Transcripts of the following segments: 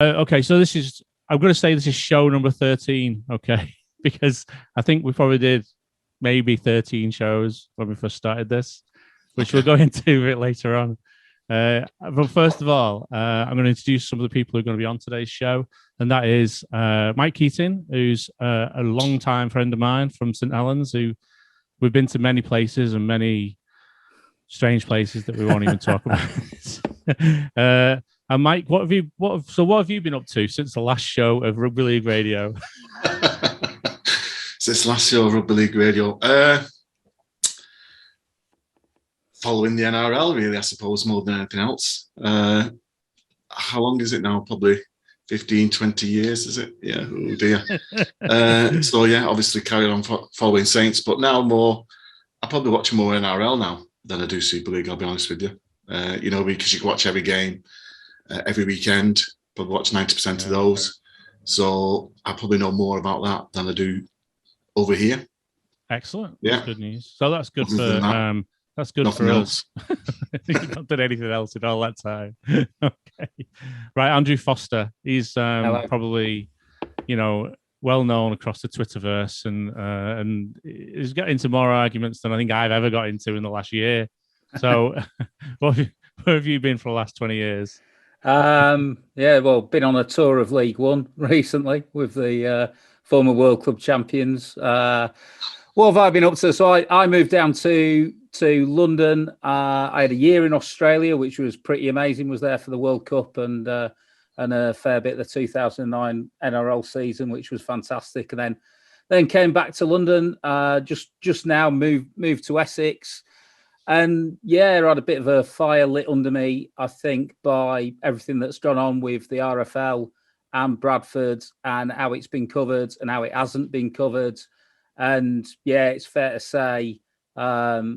Okay, so I'm going to say this is show number 13, okay? Because I think we probably did maybe 13 shows when we first started this, which we'll go into a bit later on. But first of all, I'm going to introduce some of the people who are going to be on today's show, and that is Mike Keating, who's a long-time friend of mine from St. Helens, who we've been to many places and many strange places that we won't even talk about. And Mike, what have you been up to since the last show of Rugby League Radio? Since the last show of Rugby League Radio, following the NRL, really, I suppose, more than anything else. How long is it now? Probably 15, 20 years, is it? Yeah, oh dear. So yeah, obviously carried on following Saints, but now I probably watch more NRL now than I do Super League, I'll be honest with you. Because you can watch every game every weekend, probably watch 90% of those. So I probably know more about that than I do over here. Excellent. Yeah. That's good news. So that's good that's good Nothing for else. us. You've not done anything else in all that time. Okay. Right, Andrew Foster. He's probably, well known across the Twitterverse and he's got into more arguments than I think I've ever got into in the last year. So where have you been for the last 20 years? Been on a tour of League One recently with the former World Club champions. What have I been up to? So I moved down to London. I had a year in Australia, which was pretty amazing. Was there for the World Cup and a fair bit of the 2009 NRL season, which was fantastic. And then came back to London. Just now moved to Essex. And yeah, I had a bit of a fire lit under me, I think, by everything that's gone on with the RFL and Bradford and how it's been covered and how it hasn't been covered. And yeah, it's fair to say, there's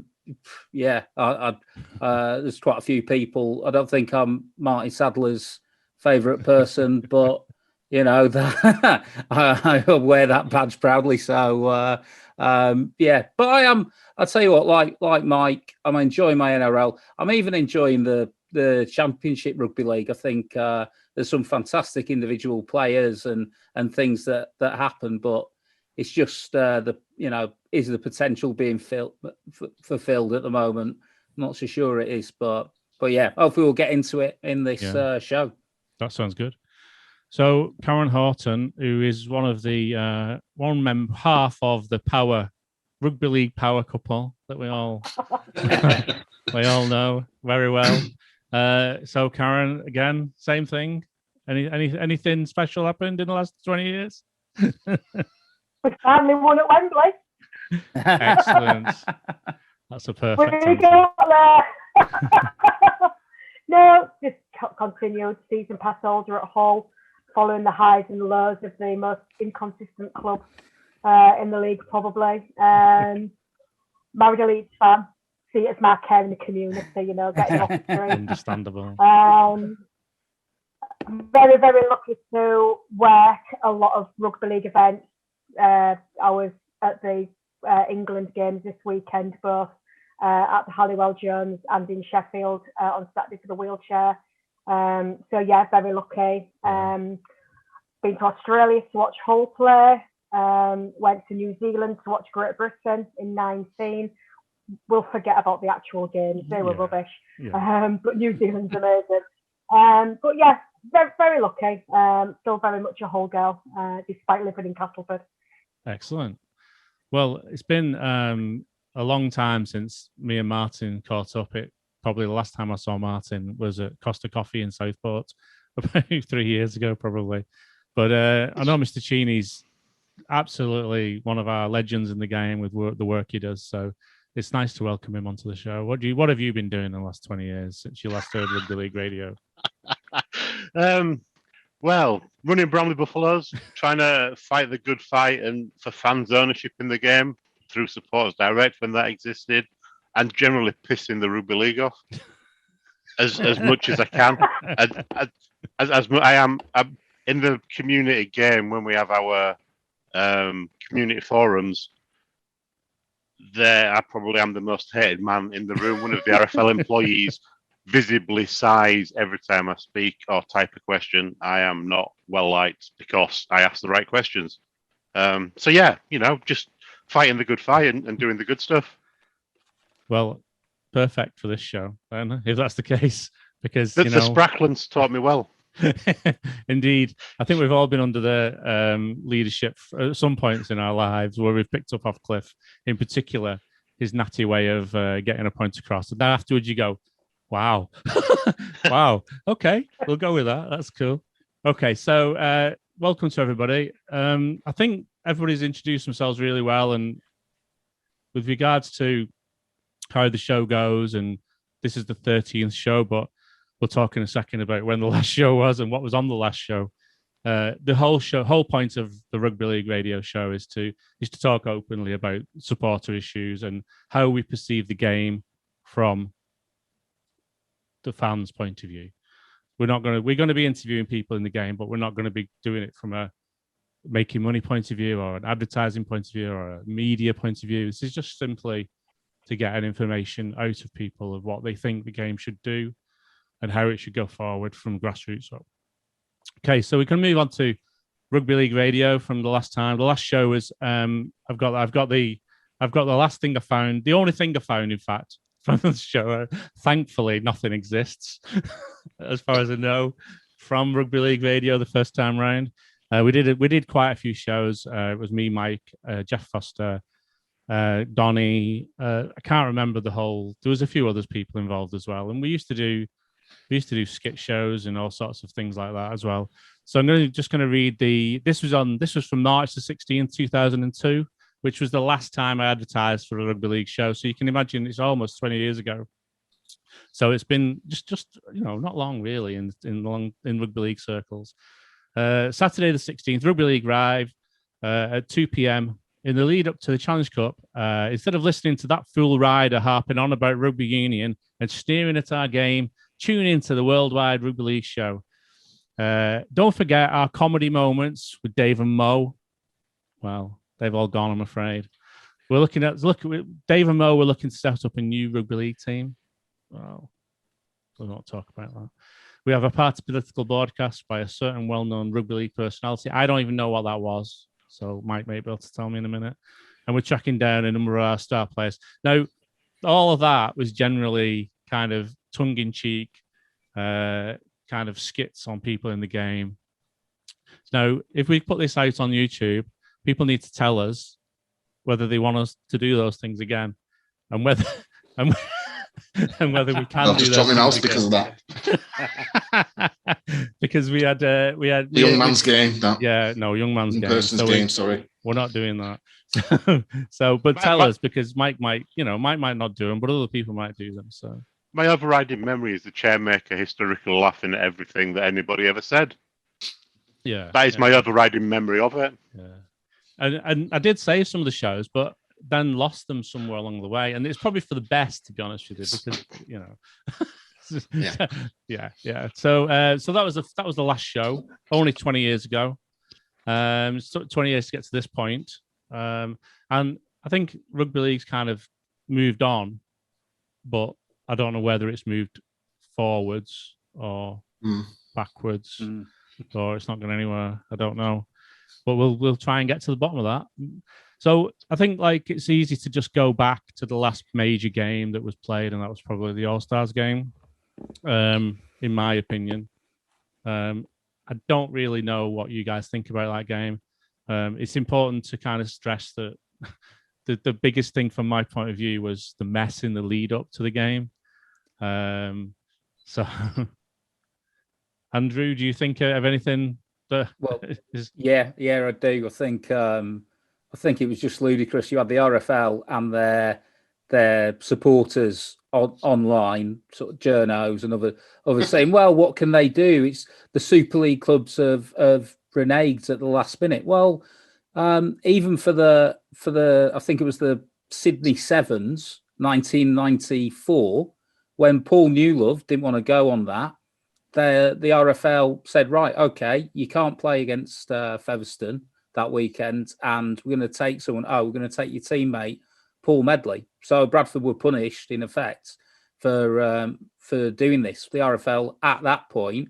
quite a few people. I don't think I'm Marty Sadler's favourite person, but that I wear that badge proudly. So but I am. I'll tell you what, like Mike, I'm enjoying my NRL. I'm even enjoying the Championship Rugby League. I think there's some fantastic individual players and things that happen, but it's just is the potential being fulfilled at the moment? I'm not so sure it is, but yeah, hopefully we'll get into it in this show. That sounds good. So Karen Horton, who is one of the half of the Rugby League power couple that we all know very well. So Karen, again, same thing. Anything special happened in the last 20 years? We finally won at Wembley. Excellent. That's a perfect answer. No, just continued season pass holder at Hull, following the highs and lows of the most inconsistent club in the league, probably. Married a Leeds fan. See it as my care in the community, getting off the street. Understandable. Very, very lucky to work a lot of rugby league events. I was at the England games this weekend, both at the Halliwell Jones and in Sheffield on Saturday for the wheelchair. So yeah, very lucky. Been to Australia to watch Hull play. Went to New Zealand to watch Great Britain in 19. We'll forget about the actual games; they were rubbish. Yeah. But New Zealand's amazing. But yeah, very, very lucky. Still very much a Hull girl, despite living in Castleford. Excellent. Well, it's been a long time since me and Martyn caught up. Probably the last time I saw Martyn was at Costa Coffee in Southport about 3 years ago, probably. But I know Mr. Cheney's absolutely one of our legends in the game with the work he does. So it's nice to welcome him onto the show. What have you been doing in the last 20 years since you last heard Rugby League Radio? Well, running Bramley Buffaloes, trying to fight the good fight and for fans' ownership in the game through Supporters Direct when that existed, and generally pissing the Rugby League off as much as I can. As I am in the community game when we have our community forums. There, I probably am the most hated man in the room. One of the RFL employees visibly sighs every time I speak or type a question, I am not well liked because I ask the right questions. So yeah, just fighting the good fight and doing the good stuff. Well, perfect for this show, then, if that's the case, because The Spracklands taught me well. Indeed, I think we've all been under the leadership at some points in our lives where we've picked up off Cliff, in particular, his natty way of getting a point across. And then afterwards, you go, "Wow, wow, okay, we'll go with that. That's cool." Okay, so welcome to everybody. I think everybody's introduced themselves really well, and with regards to how the show goes, and this is the 13th show, but we'll talk in a second about when the last show was and what was on the last show. The whole point of the Rugby League radio show is to talk openly about supporter issues and how we perceive the game from the fans' point of view. We're going to be interviewing people in the game, but we're not going to be doing it from a making money point of view or an advertising point of view or a media point of view. This is just simply to get an information out of people of what they think the game should do and how it should go forward from grassroots up. Okay, so we can move on to Rugby League Radio from the last time. The last show was I've got the last thing I found, the only thing I found, in fact, from the show. Thankfully, nothing exists as far as I know from Rugby League Radio the first time round. We did quite a few shows. It was me, Mike, Jeff Foster, Donny. I can't remember the whole. There was a few others people involved as well, and we used to do skit shows and all sorts of things like that as well. So I'm just going to read this was from March the 16th, 2002, which was the last time I advertised for a Rugby League show. So you can imagine it's almost 20 years ago. So it's been just not long really in Rugby League circles. Saturday the 16th, Rugby League Live at 2 p.m. in the lead up to the Challenge Cup. Instead of listening to that fool rider harping on about rugby union and sneering at our game, tune into the Worldwide Rugby League show. Don't forget our comedy moments with Dave and Mo. Well, they've all gone, I'm afraid. Dave and Mo. We're looking to set up a new Rugby League team. Well, we'll not talk about that. We have a party political broadcast by a certain well-known Rugby League personality. I don't even know what that was, so Mike may be able to tell me in a minute. And we're tracking down a number of our star players. Now, all of that was generally kind of tongue-in-cheek, kind of skits on people in the game. Now, if we put this out on YouTube, people need to tell us whether they want us to do those things again, and whether and whether we can. I'll just drop my mouse because of that. Because we had the young man's game. Young man's game. Person's game. Sorry, we're not doing that. But tell us, because Mike might not do them, but other people might do them. So my overriding memory is the chairmaker hysterical laughing at everything that anybody ever said. Yeah, that is my overriding memory of it. Yeah, and I did save some of the shows, but then lost them somewhere along the way, and it's probably for the best, to be honest with you, because yeah. So that was the last show, only 20 years ago. 20 years to get to this point, and I think rugby league's kind of moved on, but I don't know whether it's moved forwards or backwards, or it's not going anywhere. I don't know, but we'll try and get to the bottom of that. So I think it's easy to just go back to the last major game that was played, and that was probably the All-Stars game, in my opinion. I don't really know what you guys think about that game. It's important to kind of stress that the biggest thing from my point of view was the mess in the lead up to the game. So, Andrew, do you think of anything that? Well, yeah, I do. I think it was just ludicrous. You had the RFL and their supporters online, sort of journos and others saying, "Well, what can they do? It's the Super League clubs have reneged at the last minute." Well, even for the I think it was the Sydney Sevens, 1994, when Paul Newlove didn't want to go on that, the RFL said, "Right, okay, you can't play against Featherstone that weekend, and we're going to take someone. We're going to take your teammate Paul Medley." So Bradford were punished in effect for for doing this. The RFL at that point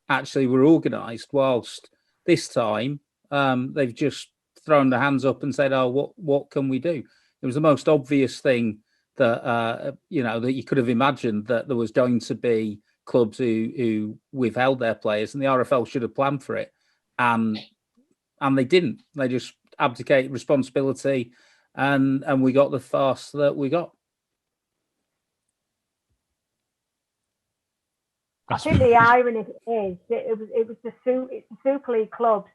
actually were organised, whilst this time they've just thrown their hands up and said, "Oh, what can we do?" It was the most obvious thing that that you could have imagined, that there was going to be clubs who withheld their players, and the RFL should have planned for it, and they didn't. They just abdicated responsibility, and we got the farce that we got. I think the irony is that it's the Super League clubs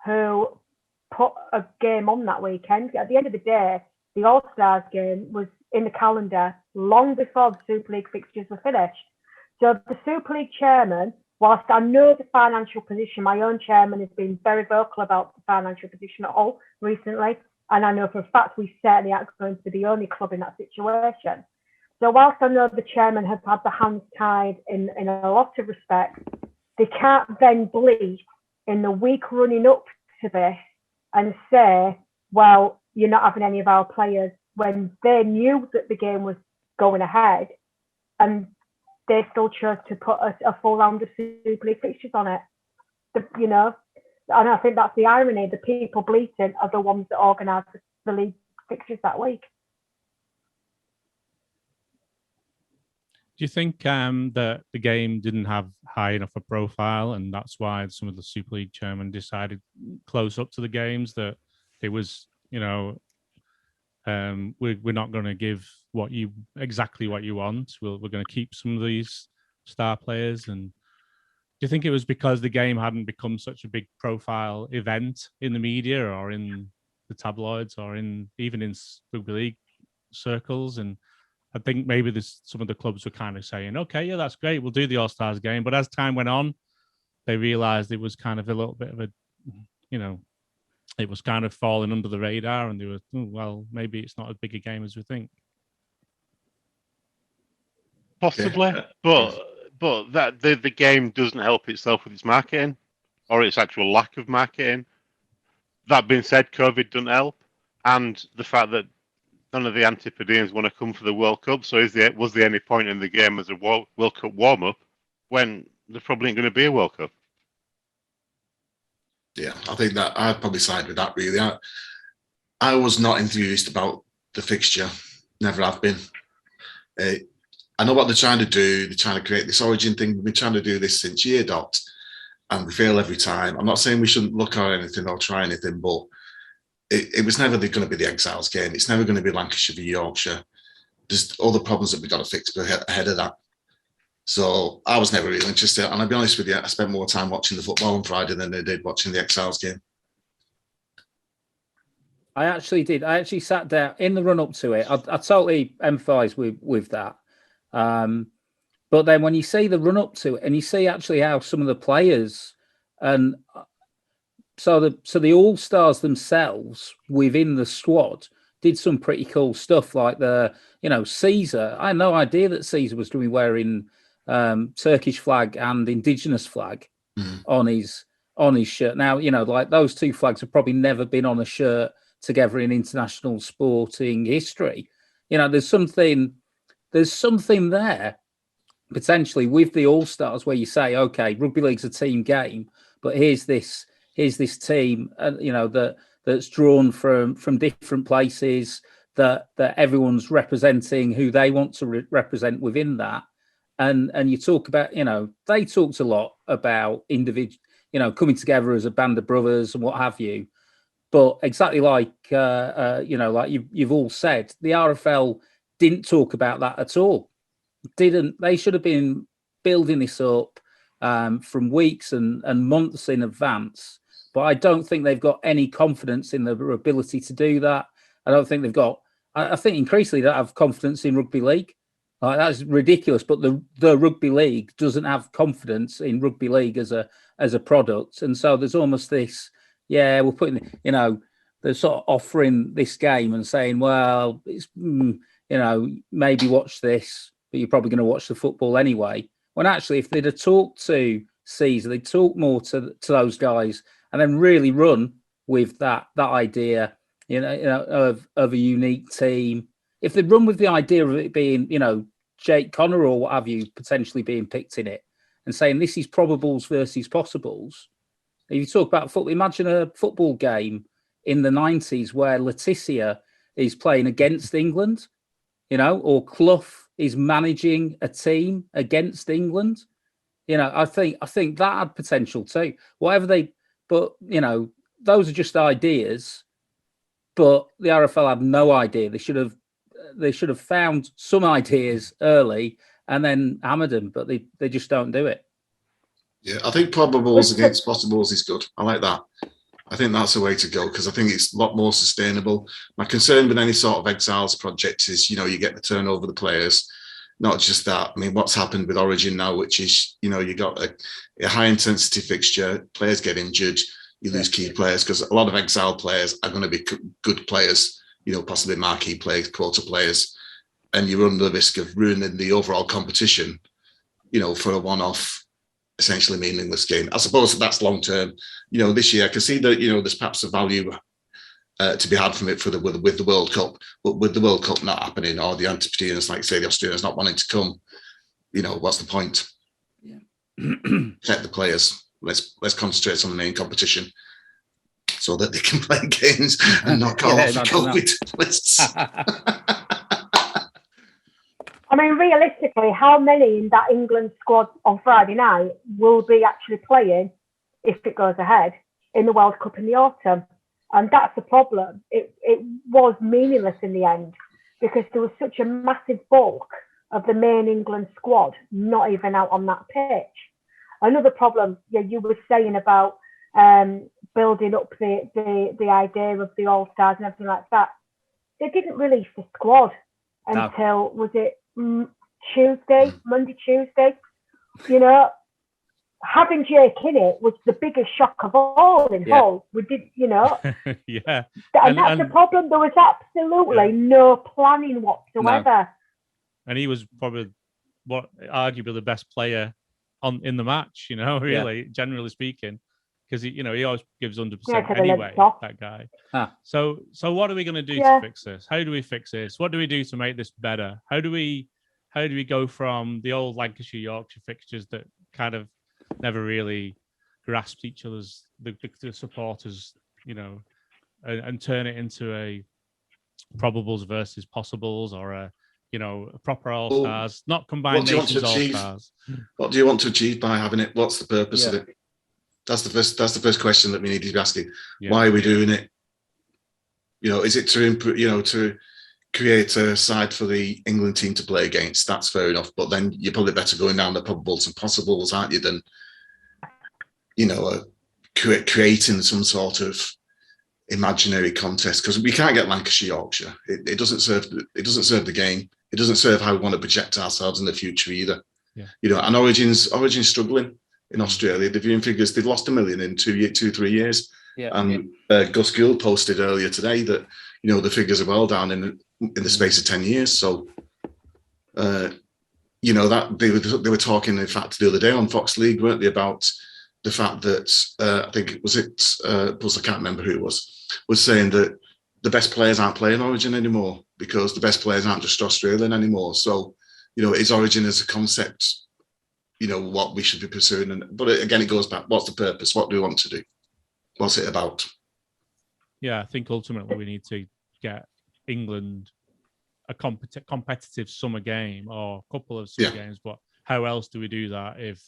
who put a game on that weekend. At the end of the day, the All-Stars game was in the calendar long before the Super League fixtures were finished. So the Super League chairman, whilst I know the financial position, my own chairman has been very vocal about the financial position at all recently, and I know for a fact we certainly aren't going to be the only club in that situation. So whilst I know the chairman has had the hands tied in a lot of respects, they can't then bleat in the week running up to this and say, well, you're not having any of our players, when they knew that the game was going ahead and they still chose to put a full round of Super League fixtures on it. And I think that's the irony. The people bleating are the ones that organise the league fixtures that week. Do you think that the game didn't have high enough a profile, and that's why some of the Super League chairmen decided close up to the games that it was, we're not going to give exactly what you want. We're going to keep some of these star players. And do you think it was because the game hadn't become such a big profile event in the media or in the tabloids or even in rugby league circles? And I think maybe some of the clubs were kind of saying, okay, yeah, that's great, we'll do the All-Stars game. But as time went on, they realised it was kind of a little bit of a, it was kind of falling under the radar, and they were, well, maybe it's not as big a game as we think. Possibly, but that the game doesn't help itself with its marketing or its actual lack of marketing. That being said, COVID doesn't help, and the fact that none of the Antipodeans want to come for the World Cup. So was there any point in the game as a World Cup warm-up when there probably ain't going to be a World Cup? Yeah, I think that I'd probably side with that, really. I was not enthused about the fixture. Never have been. I know what they're trying to do. They're trying to create this origin thing. We've been trying to do this since year dot, and we fail every time. I'm not saying we shouldn't look at anything or try anything, but it was never going to be the Exiles game. It's never going to be Lancashire v Yorkshire. There's all the problems that we've got to fix ahead of that. So I was never really interested. And I'll be honest with you, I spent more time watching the football on Friday than I did watching the Exiles game. I actually did. I actually sat down in the run-up to it. I totally empathise with that. But then when you see the run-up to it and you see actually how some of the players and so the All-Stars themselves within the squad did some pretty cool stuff, like Caesar. I had no idea that Caesar was wearing Turkish flag and Indigenous flag on his shirt. Now, like those two flags have probably never been on a shirt together in international sporting history. There's something there potentially with the All-Stars where you say, okay, rugby league's a team game, but here's this team, that's drawn from different places, that everyone's representing who they want to represent within that. And you talk about, they talked a lot about individual, coming together as a band of brothers and what have you. But exactly like, like you've all said, the RFL didn't talk about that at all. They should have been building this up from weeks and months in advance. But I don't think they've got any confidence in their ability to do that. I don't think they've got. I think increasingly they don't have confidence in rugby league. That's ridiculous. But the rugby league doesn't have confidence in rugby league as a product, and so there's almost this. Yeah, we're putting. They're sort of offering this game and saying, well, it's maybe watch this, but you're probably going to watch the football anyway. When actually, if they'd have talked to Caesar, they'd talk more to those guys, and then really run with that idea, of a unique team. If they'd run with the idea of it being, Jake Connor or what have you potentially being picked in it, and saying this is probables versus possibles. If you talk about football, imagine a football game in the 90s where Laetitia is playing against England, or Clough is managing a team against England. I think that had potential too. But those are just ideas. But the RFL had no idea. They should have found some ideas early and then hammered them, but they just don't do it. Yeah, I think probables against possibles is good. I like that. I think that's the way to go because I think it's a lot more sustainable. My concern with any sort of exiles project is, you get the turnover of the players, not just that. I mean, what's happened with Origin now, which is, you got a high intensity fixture, players get injured, you lose key players because a lot of exile players are going to be good players, possibly marquee players, quota players, and you run the risk of ruining the overall competition, for a one-off, essentially meaningless game. I suppose that's long term. This year I can see that there's perhaps a value to be had from it with the World Cup, but with the World Cup not happening or the Antipodeans, like say the Australians not wanting to come, what's the point? Yeah. Protect the players. Let's concentrate on the main competition so that they can play games and not call off the COVID lists. I mean, realistically, how many in that England squad on Friday night will be actually playing, if it goes ahead, in the World Cup in the autumn? And that's the problem. It was meaningless in the end because there was such a massive bulk of the main England squad not even out on that pitch. Another problem, you were saying about building up the idea of the All-Stars and everything like that. They didn't release the squad until, was it Monday, Tuesday? Having Jake in it was the biggest shock of all in Hull. We did, yeah. And that's the problem. There was absolutely no planning whatsoever. No. And he was probably arguably the best player in the match, really, generally speaking, because he always gives 100% anyway, that guy. So what are we going to do to fix this? How do we fix this? What do we do to make this better? How do we go from the old Lancashire Yorkshire fixtures that kind of never really grasped each other's the supporters, and turn it into a probables versus possibles or a proper all-stars, not combined nations all-stars. What do you want to achieve by having it? What's the purpose of it? That's the first question that we need to be asking. Why are we doing it? Is it to improve, to create a side for the England team to play against? That's fair enough. But then you're probably better going down the probables and possibles, aren't you, than, creating some sort of imaginary contest, because we can't get Lancashire Yorkshire. It doesn't serve the game. It doesn't serve how we want to project ourselves in the future either. And Origin's struggling in Australia. The viewing figures, they've lost 1 million in 3 years. And Gus Gould posted earlier today that the figures are well down in the space of 10 years. So that they were talking, in fact, the other day on Fox League, weren't they, about the fact that I think it was plus I can't remember who it was saying that the best players aren't playing Origin anymore because the best players aren't just Australian anymore. So is Origin as a concept what we should be pursuing? But again, it goes back, what's the purpose? What do we want to do? What's it about? Yeah, I think ultimately we need to get England a competitive summer game or a couple of summer games. But how else do we do that if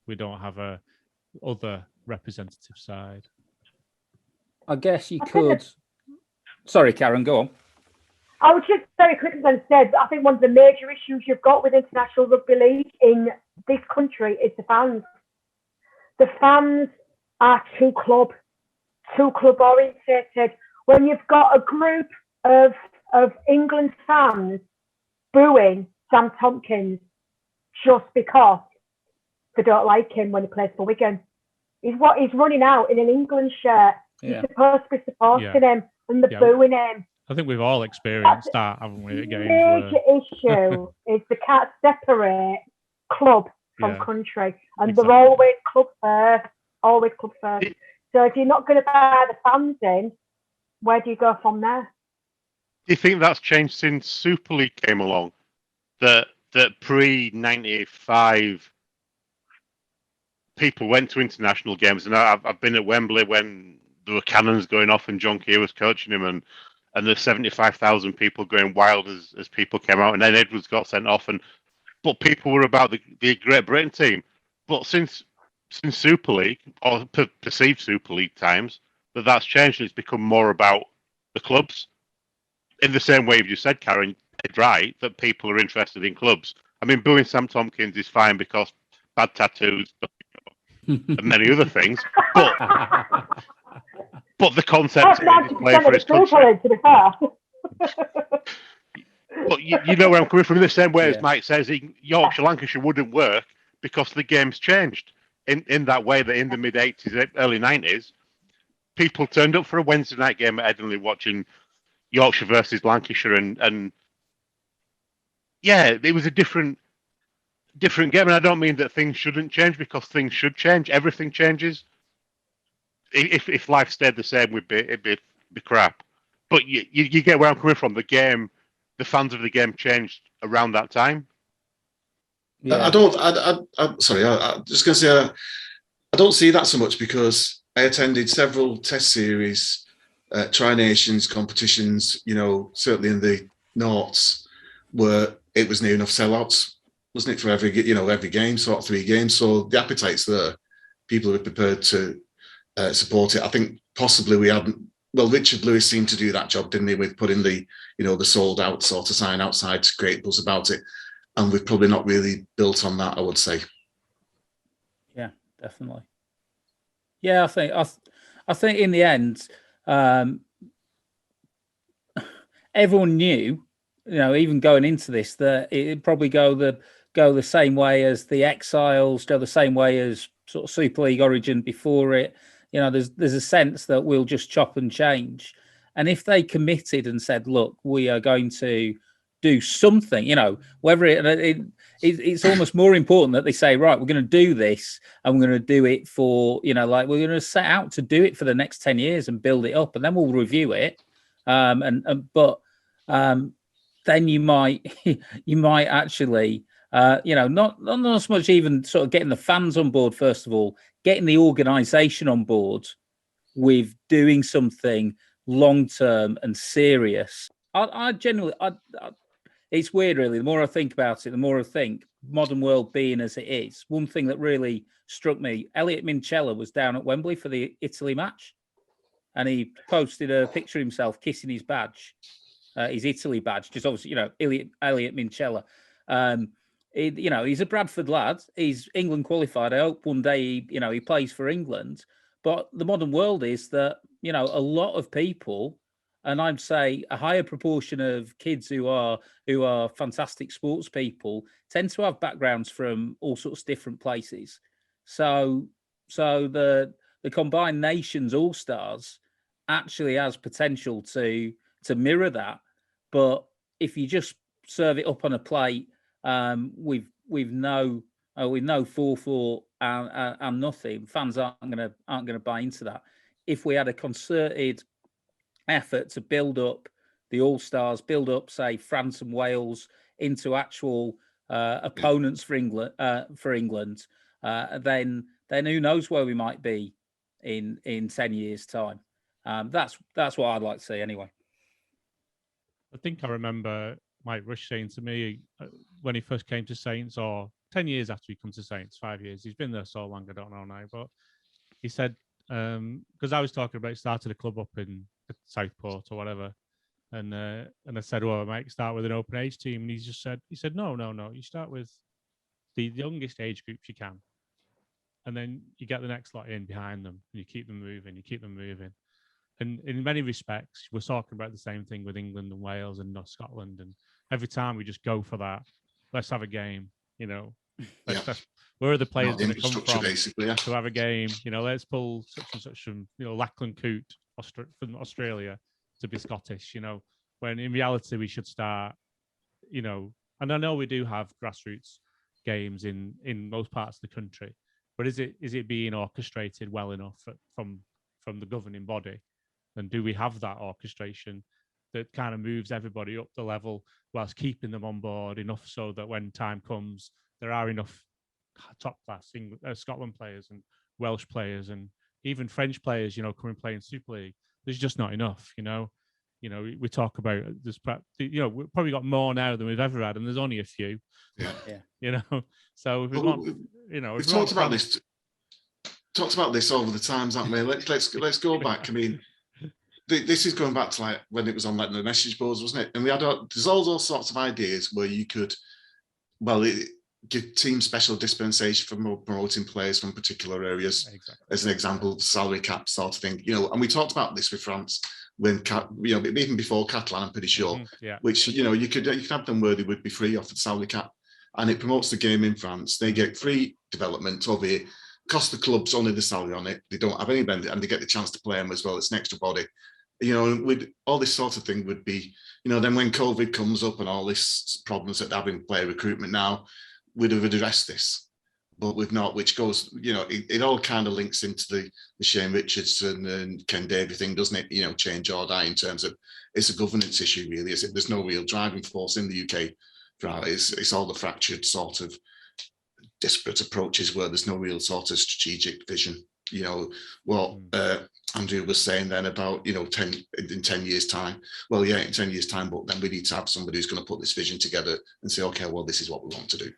we don't have a other representative side? I guess you could. Sorry, Karen, go on. I was just very quickly going to say, I think one of the major issues you've got with International Rugby League in this country is the fans. The fans are too club orientated. When you've got a group of England fans booing Sam Tompkins just because they don't like him when he plays for Wigan, he's running out in an England shirt. You're supposed to be supporting him, and they're booing him. I think we've all experienced that, haven't we? At games major issue is they can't separate club from country, and they're always club first. So if you're not going to buy the fans in, where do you go from there? Do you think that's changed since Super League came along? That that pre-95 people went to international games, and I've been at Wembley when there were cannons going off and John Key was coaching him, and there's 75,000 people going wild as people came out, and then Edwards got sent off, but people were about the Great Britain team. But since Super League, or perceived Super League times, that's changed, and it's become more about the clubs. In the same way you said, Karen, right, that people are interested in clubs. I mean, booing Sam Tompkins is fine because bad tattoos and many other things, but the concept That's is playing for his country. To be fair. But you know where I'm coming from. In the same way as Mike says, Yorkshire, Lancashire wouldn't work because the game's changed in that way that in the mid 80s, early 90s, people turned up for a Wednesday night game at Headingley watching Yorkshire versus Lancashire, and yeah, it was a different game. And I don't mean that things shouldn't change, because things should change. Everything changes. If life stayed the same, it'd be crap. But you get where I'm coming from. The game, the fans of the game changed around that time. Yeah. I'm sorry. I'm just going to say I don't see that so much, because I attended several Test series, Tri-Nations competitions. You know, certainly in the Norths, where it was near enough sellouts, wasn't it, for every game, sort of 3 games. So the appetite's there. People are prepared to support it. I think possibly we haven't. Well, Richard Lewis seemed to do that job, didn't he, with putting the sold out sort of sign outside to create buzz about it. And we've probably not really built on that, I would say. Yeah, definitely. Yeah, I think in the end, everyone knew, even going into this, that it'd probably go the same way as the Exiles, go the same way as sort of Super League Origin before it. There's a sense that we'll just chop and change. And if they committed and said, look, we are going to do something, whether it's almost more important that they say, right, we're going to do this, and we're going to do it for, we're going to set out to do it for the next 10 years and build it up, and then we'll review it. But then you might actually, not so much even sort of getting the fans on board, first of all, getting the organisation on board with doing something long-term and serious. I genuinely, it's weird, really. The more I think about it, the more I think modern world being as it is. One thing that really struck me, Elliot Minchella was down at Wembley for the Italy match, and he posted a picture of himself kissing his badge, his Italy badge, just obviously, Elliot Minchella. He's a Bradford lad. He's England qualified. I hope one day he plays for England. But the modern world is that, a lot of people, and I'd say a higher proportion of kids who are fantastic sports people, tend to have backgrounds from all sorts of different places. So the Combined Nations All-Stars actually has potential to mirror that. But if you just serve it up on a plate with no 4-4 and nothing, fans aren't going to buy into that. If we had a concerted effort to build up the All-Stars, build up, say, France and Wales into actual opponents for England, then who knows where we might be in 10 years' time. That's what I'd like to see anyway. I think I remember Mike Rush saying to me when he first came to Saints, or 10 years after he come to Saints, 5 years. He's been there so long, I don't know now. But he said, because I was talking about starting a club up in Southport or whatever. And I said, well, I might start with an open age team. And he said, no. You start with the youngest age groups you can. And then you get the next lot in behind them, and you keep them moving. And in many respects, we're talking about the same thing with England and Wales and North Scotland. And every time we just go for that, let's have a game, where are the players going to come from to have a game? Let's pull such and such from, Lachlan Coote from Australia to be Scottish, when in reality we should start, and I know we do have grassroots games in most parts of the country, but is it being orchestrated well enough from the governing body? And do we have that orchestration? that kind of moves everybody up the level whilst keeping them on board enough so that when time comes, there are enough top class Scotland players and Welsh players and even French players, coming playing Super League. There's just not enough, we talk about this, we've probably got more now than we've ever had, and there's only a few. Yeah. So if we want, we've talked about this. Talked about this over the times, haven't we? Let's go back. I mean, this is going back to like when it was on like the message boards, wasn't it? And we had there's all those sorts of ideas where you could, give team special dispensation for promoting players from particular areas, as an example, salary cap sort of thing. And we talked about this with France when even before Catalan, I'm pretty sure. Which you could have them where they would be free off the salary cap, and it promotes the game in France. They get free development over here. Cost the clubs only the salary on it. They don't have any benefit, and they get the chance to play them as well. It's an extra body. With all this sort of thing would be, then when COVID comes up and all this problems that they're having player recruitment now, we'd have addressed this, but we've not, which goes, it all kind of links into the Shane Richardson and Ken Davey thing, doesn't it? Change or die in terms of, it's a governance issue, really, is it? There's no real driving force in the UK for it. It's all the fractured sort of disparate approaches where there's no real sort of strategic vision. Andrew was saying then about, in 10 years time. Well, yeah, in 10 years time, but then we need to have somebody who's going to put this vision together and say, okay, well, this is what we want to do.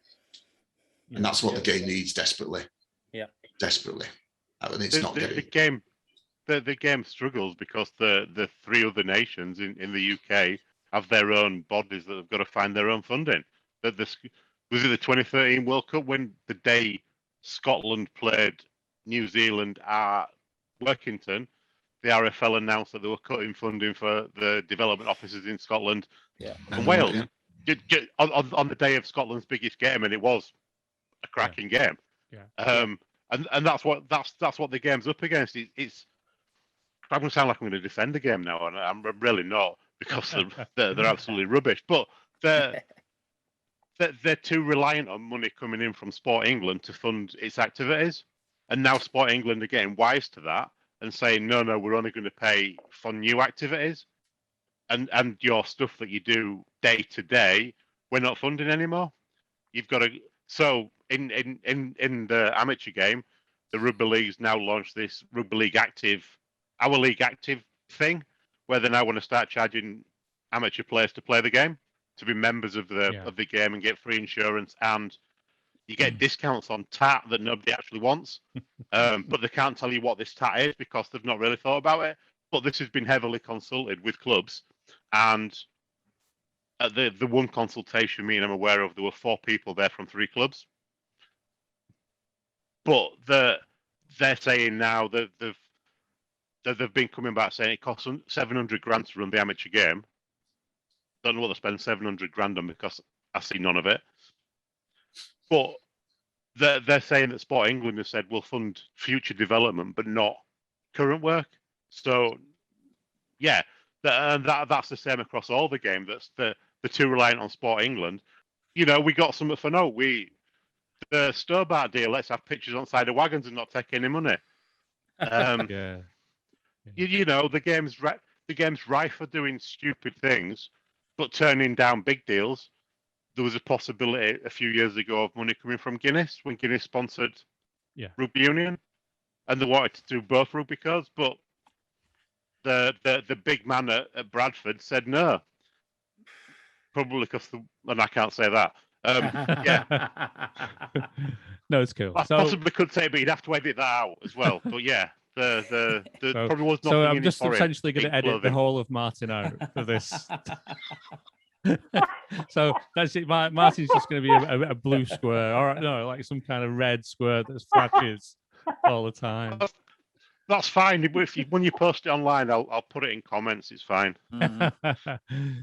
And that's what the game needs desperately. Yeah. Desperately. And it's not getting... The game struggles because the three other nations in the UK have their own bodies that have got to find their own funding. Was it the 2013 World Cup when the day Scotland played New Zealand at Workington, the RFL announced that they were cutting funding for the development officers in Scotland and Wales. On the day of Scotland's biggest game, and it was a cracking game. And that's what the game's up against. It's I'm going to sound like I'm going to defend the game now, and I'm really not, because they're absolutely rubbish. But they're too reliant on money coming in from Sport England to fund its activities, and now Sport England are getting wise to that and saying, no, we're only going to pay for new activities, and your stuff that you do day to day, we're not funding anymore. You've got to. So in the amateur game, the Rugby League's now launched this Rugby League Active, Our League Active thing, where they now want to start charging amateur players to play the game, to be members of the game and get free insurance, and you get discounts on tat that nobody actually wants. But they can't tell you what this tat is because they've not really thought about it. But this has been heavily consulted with clubs, and at the one consultation meeting I'm aware of, there were 4 people there from 3 clubs. But they're saying now that they've been coming back saying it costs $700,000 to run the amateur game. Don't know what they spend $700,000 on because I see none of it. But they're saying that Sport England has said we'll fund future development but not current work. So yeah, that's the same across all the game. That's the too reliant on Sport England. We got something for note. The Stobart deal. Let's have pictures on side of wagons and not take any money. The game's rife for doing stupid things, but turning down big deals. There was a possibility a few years ago of money coming from Guinness when Guinness sponsored Rugby Union, and they wanted to do both rugby codes, but the big man at Bradford said no. Probably because and I can't say that. No, it's cool. I possibly could say, but you'd have to edit that out as well. But yeah, probably was not. So I'm just essentially going to edit the whole of Martyn out for this. So that's it. Martyn's just going to be a blue square, or no, like some kind of red square that flashes all the time. That's fine. When you post it online, I'll put it in comments. It's fine.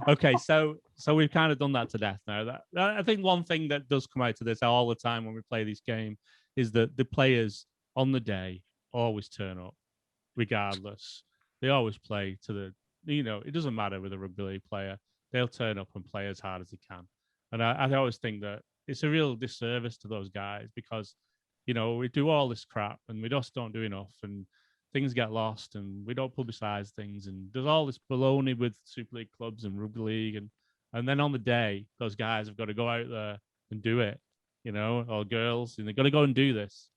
Okay, so we've kind of done that to death now. I think one thing that does come out of this all the time when we play this game is that the players on the day always turn up, regardless. They always play to the. It doesn't matter with a rugby league player. They'll turn up and play as hard as they can. And I always think that it's a real disservice to those guys because, we do all this crap and we just don't do enough. And things get lost and we don't publicise things. And there's all this baloney with Super League clubs and Rugby League. And then on the day, those guys have got to go out there and do it, or girls, and they've got to go and do this.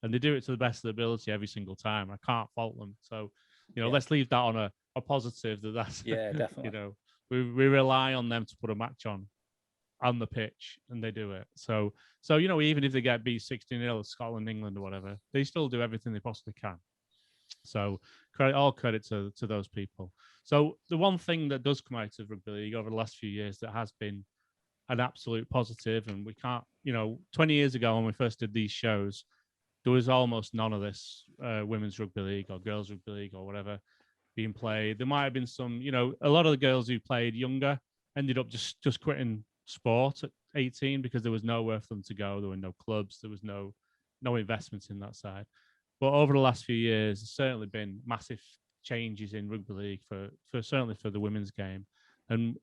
And they do it to the best of their ability every single time. I can't fault them. So, let's leave that on a positive that's, definitely. We rely on them to put a match on the pitch, and they do it. So even if they get beat 16-0 Scotland, England, or whatever, they still do everything they possibly can. So all credit to those people. So the one thing that does come out of Rugby League over the last few years that has been an absolute positive, and we can't, 20 years ago when we first did these shows, there was almost none of this women's rugby league or girls rugby league or whatever being played. There might have been some, a lot of the girls who played younger ended up just quitting sport at 18 because there was nowhere for them to go. There were no clubs. There was no investments in that side. But over the last few years, there's certainly been massive changes in rugby league for certainly for the women's game. And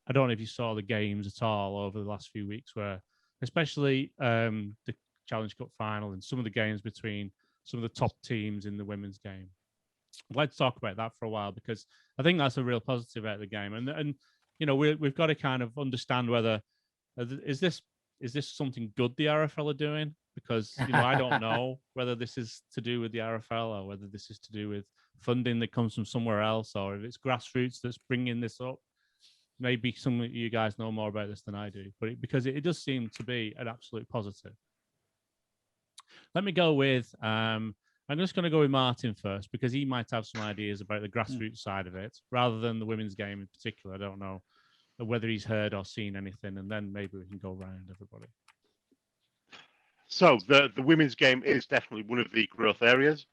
I don't know if you saw the games at all over the last few weeks, where especially the Challenge Cup final and some of the games between some of the top teams in the women's game. I'd like to talk about that for a while because I think that's a real positive out of the game. And we've got to kind of understand whether is this something good the RFL are doing, because I don't know whether this is to do with the RFL or whether this is to do with funding that comes from somewhere else, or if it's grassroots that's bringing this up. Maybe some of you guys know more about this than I do, but because it does seem to be an absolute positive. Let me go with, I'm just going to go with Martyn first, because he might have some ideas about the grassroots side of it, rather than the women's game in particular. I don't know whether he's heard or seen anything, and then maybe we can go around everybody. So the women's game is definitely one of the growth areas.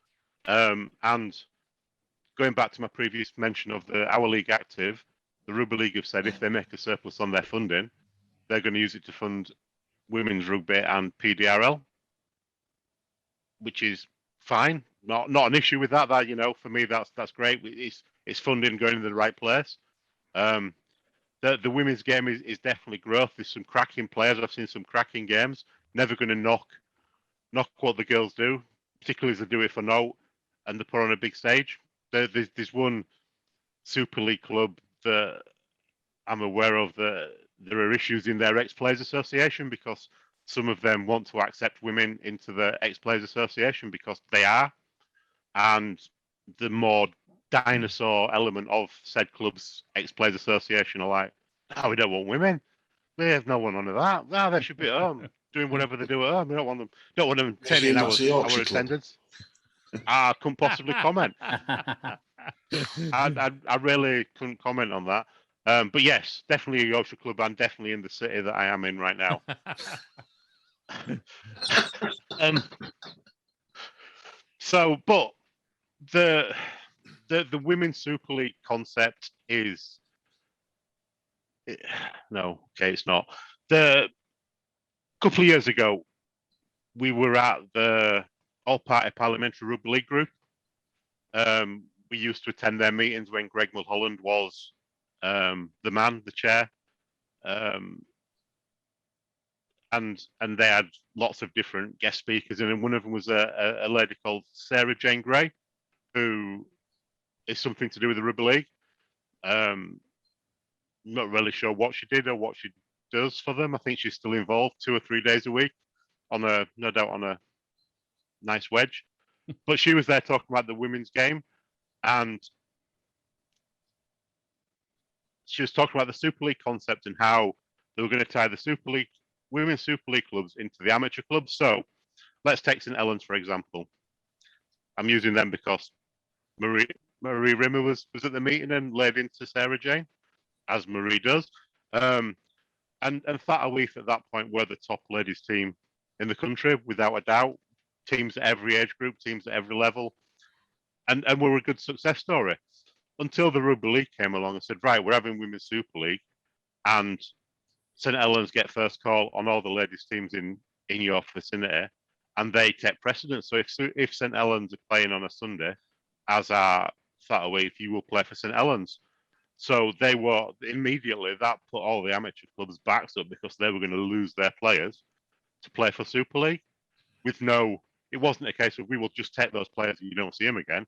And going back to my previous mention of our league active, the Rugby League have said if they make a surplus on their funding, they're going to use it to fund women's rugby and PDRL, which is fine. Not an issue with that. That for me, that's great. It's funding going in the right place. The women's game is definitely growth. There's some cracking players. I've seen some cracking games. Never going to knock what the girls do, particularly as they do it for note and they put on a big stage. There's one Super League club that I'm aware of that there are issues in their ex-players association, because some of them want to accept women into the ex-players association because they are, and the more dinosaur element of said club's ex-players association are like, no, we don't want women. We have no one under that. No, they should be at home doing whatever they do at home. We don't want them taking our attendance. I couldn't possibly comment. I really couldn't comment on that. But yes, definitely a Yorkshire club, and definitely in the city that I am in right now. But the Women's Super League concept is no, okay, it's not. A couple of years ago, we were at the All-Party Parliamentary Rugby League group. We used to attend their meetings when Greg Mulholland was the chair. And they had lots of different guest speakers, and one of them was a lady called Sarah Jane Gray, who is something to do with the Rugby League. Not really sure what she did or what she does for them. I think she's still involved 2 or 3 days a week, no doubt on a nice wedge. But she was there talking about the women's game, and she was talking about the Super League concept and how they were going to tie the women's Super League clubs into the amateur clubs. So let's take St Helens, for example. I'm using them because Marie Rimmer was at the meeting and laid into Sarah Jane, as Marie does. And Thataweef at that point were the top ladies team in the country, without a doubt. Teams at every age group, teams at every level. And were a good success story. Until the Rugby League came along and said, right, we're having Women's Super League, and St Helens get first call on all the ladies teams in your vicinity, and they take precedence. So if St Helens are playing on a Sunday, as are Thataweef, you will play for St Helens. So they were immediately, that put all the amateur clubs' backs up, because they were going to lose their players to play for Super League with no it wasn't a case of we will just take those players and you don't see them again.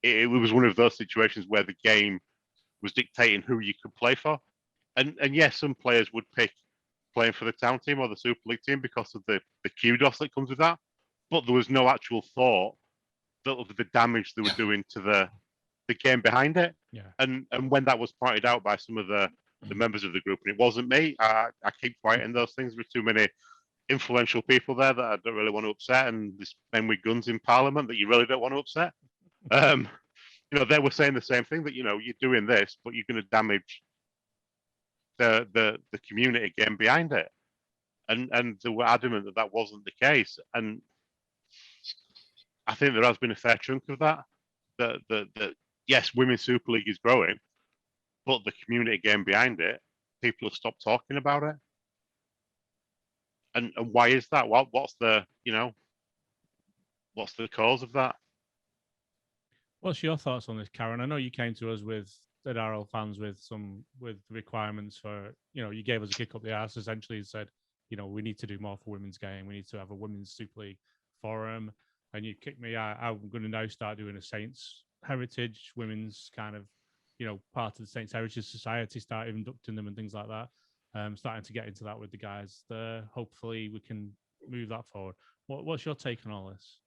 It was one of those situations where the game was dictating who you could play for. And yes, some players would pick playing for the town team or the Super League team because of the kudos that comes with that. But there was no actual thought of the damage they were doing to the game behind it. Yeah. And when that was pointed out by some of the members of the group, and it wasn't me, I keep quiet in those things. With too many influential people there that I don't really want to upset, and there's men with guns in Parliament that you really don't want to upset. They were saying the same thing, that you're doing this, but you're going to damage the community game behind it, and they were adamant that wasn't the case. And I think there has been a fair chunk of that. That yes, Women's Super League is growing, but the community game behind it, people have stopped talking about it. And why is that? What's the cause of that? What's your thoughts on this, Karen? I know you came to us with NRL fans with requirements for, you gave us a kick up the arse, essentially, and said, we need to do more for women's game. We need to have a women's Super League forum. And you kicked me out. I'm going to now start doing a Saints Heritage women's kind of, part of the Saints Heritage Society, start inducting them and things like that. Starting to get into that with the guys there. Hopefully we can move that forward. What's your take on all this?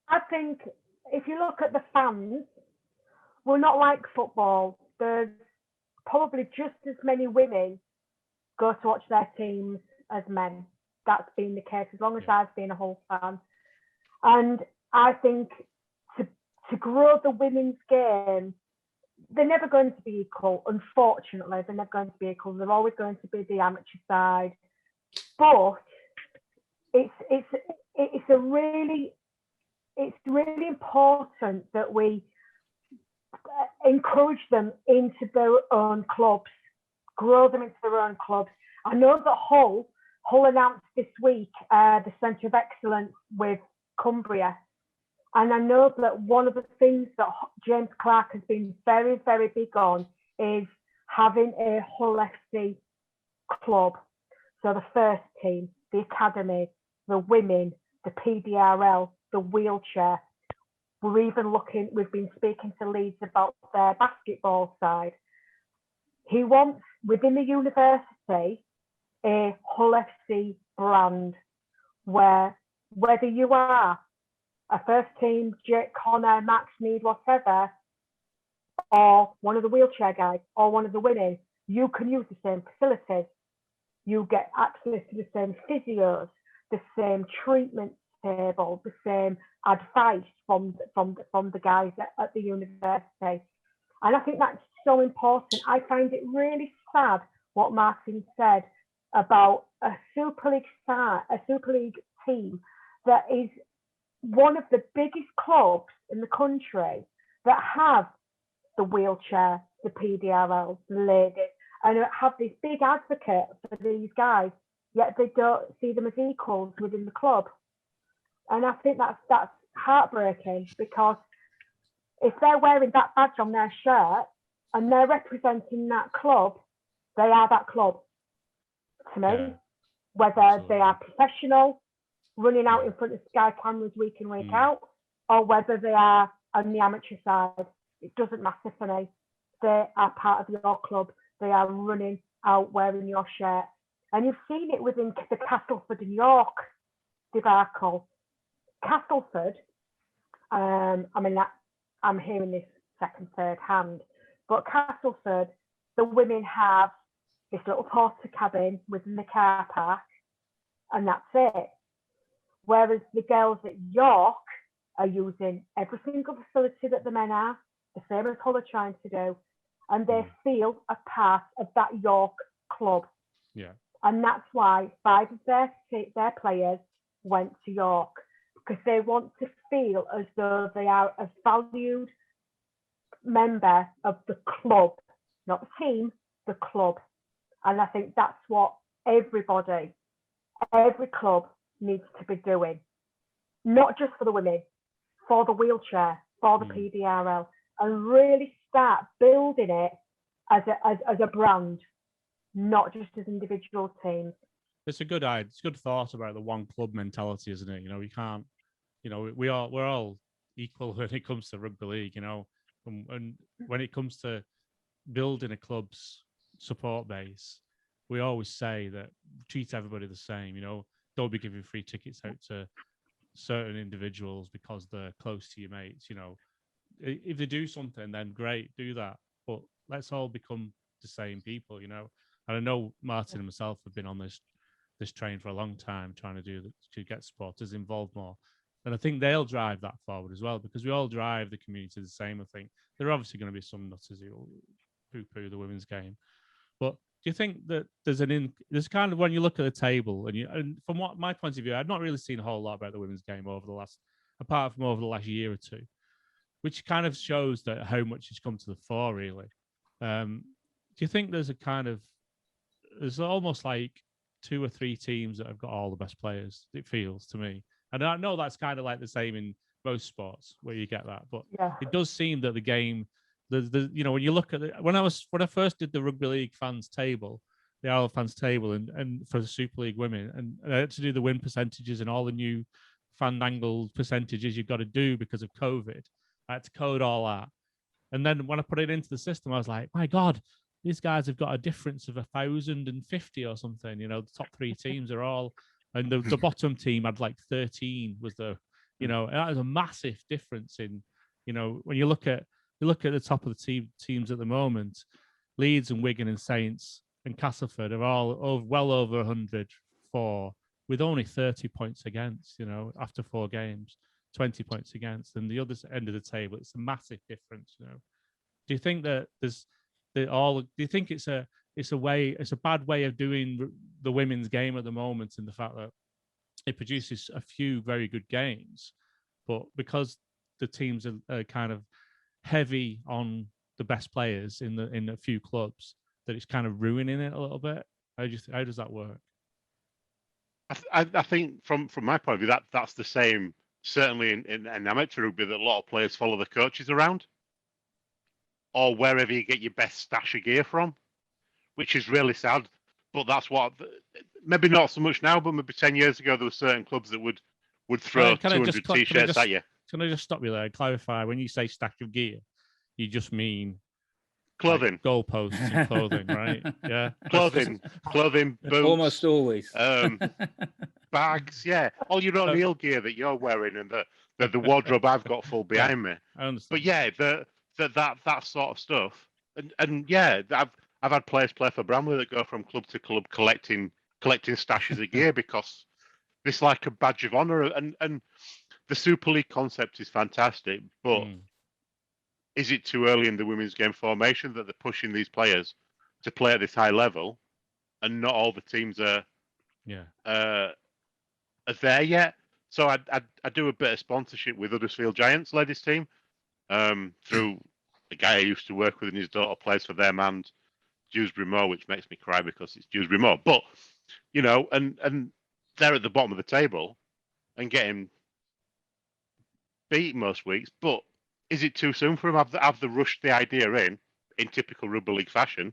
I think if you look at the fans, we're not like football. There's probably just as many women go to watch their teams as men. That's been the case as long as I've been a Hull fan. And I think to grow the women's game, they're never going to be equal. Unfortunately, they're never going to be equal. They're always going to be the amateur side. But it's really important that we encourage them into their own clubs, grow them into their own clubs. I know that Hull announced this week the Centre of Excellence with Cumbria. And I know that one of the things that James Clark has been very, very big on is having a Hull FC club. So the first team, the academy, the women, the PDRL, the wheelchair. We've been speaking to Leeds about their basketball side. He wants, within the university, a Hull FC brand where whether you are a first team, Jake, Connor, Max, Need, whatever, or one of the wheelchair guys, or one of the women, you can use the same facilities. You get access to the same physios, the same treatment table, the same advice from the guys at the university. And I think that's so important. I find it really sad what Martyn said about a Super League team that is one of the biggest clubs in the country that have the wheelchair, the PDRL, the ladies, and have this big advocate for these guys, yet they don't see them as equals within the club. And I think that's heartbreaking, because if they're wearing that badge on their shirt and they're representing that club, they are that club to me. Yeah, whether absolutely. They are professional, running out in front of Sky cameras week in, week out, or whether they are on the amateur side, it doesn't matter for me. They are part of your club. They are running out wearing your shirt. And you've seen it within the Castleford and York debacle. Castleford, I'm hearing this second, third hand, but Castleford, the women have this little porter cabin within the car park, and that's it. Whereas the girls at York are using every single facility that the men are, the same as Hull are trying to do, and they feel a part of that York club. Yeah. And that's why 5 of their players went to York, because they want to feel as though they are a valued member of the club, not the team, the club. And I think that's what every club needs to be doing, not just for the women, for the wheelchair, for the PDRL, and really start building it as a brand, not just as individual teams. it's a good idea. It's a good thought about the one club mentality, isn't it? We can't, we're all equal when it comes to rugby league, and when it comes to building a club's support base, we always say that treat everybody the same. Don't be giving free tickets out to certain individuals because they're close to your mates. If they do something, then great, do that. But let's all become the same people. And I know Martyn and myself have been on this train for a long time, trying to get supporters involved more. And I think they'll drive that forward as well, because we all drive the community the same. I think there are obviously going to be some nutters who poo-poo the women's game, but do you think that there's kind of, when you look at the table, and from what my point of view, I've not really seen a whole lot about the women's game apart from over the last year or two, which kind of shows that how much has come to the fore, really. Do you think there's almost like 2 or 3 teams that have got all the best players? It feels to me, and I know that's kind of like the same in most sports where you get that, but it does seem that the game, when you look at it, when I first did the rugby league fans table, the Isle of fans table, and for the Super League women, and I had to do the win percentages and all the new fandangled percentages you've got to do because of COVID. I had to code all that. And then when I put it into the system, I was like, my God, these guys have got a difference of 1,050 or something. The top 3 teams are all, and the bottom team had like 13 was that was a massive difference in, when you look at the top of the teams at the moment, Leeds and Wigan and Saints and Castleford are all well over 100 for, with only 30 points against, after 4 games. 20 points against, and the other end of the table, it's a massive difference. Do you think that do you think it's a bad way of doing the women's game at the moment, in the fact that it produces a few very good games, but because the teams are kind of heavy on the best players in a few clubs, that it's kind of ruining it a little bit? How does that work? I think from my point of view, that's the same. Certainly in amateur rugby, that a lot of players follow the coaches around, or wherever you get your best stash of gear from, which is really sad. But that's what, maybe not so much now, but maybe 10 years ago, there were certain clubs that would throw 200 T-shirts at you. Can I just stop you there and clarify? When you say stash of gear, you just mean clothing, like goalposts and clothing, right? Yeah, clothing, boots, almost always. Bags, yeah, all your O'Neill gear that you're wearing, and the wardrobe I've got full behind me. I understand. But yeah, that sort of stuff, and yeah, I've had players play for Bramley that go from club to club collecting stashes of gear because it's like a badge of honour, and the Super League concept is fantastic, but is it too early in the women's game formation that they're pushing these players to play at this high level, and not all the teams are there yet? So I do a bit of sponsorship with Huddersfield Giants ladies team through a guy I used to work with, and his daughter plays for them and Dewsbury Moor, which makes me cry because it's Dewsbury Moor. But and they're at the bottom of the table and getting beat most weeks. But is it too soon for them? Have they rushed the idea in typical rugby league fashion,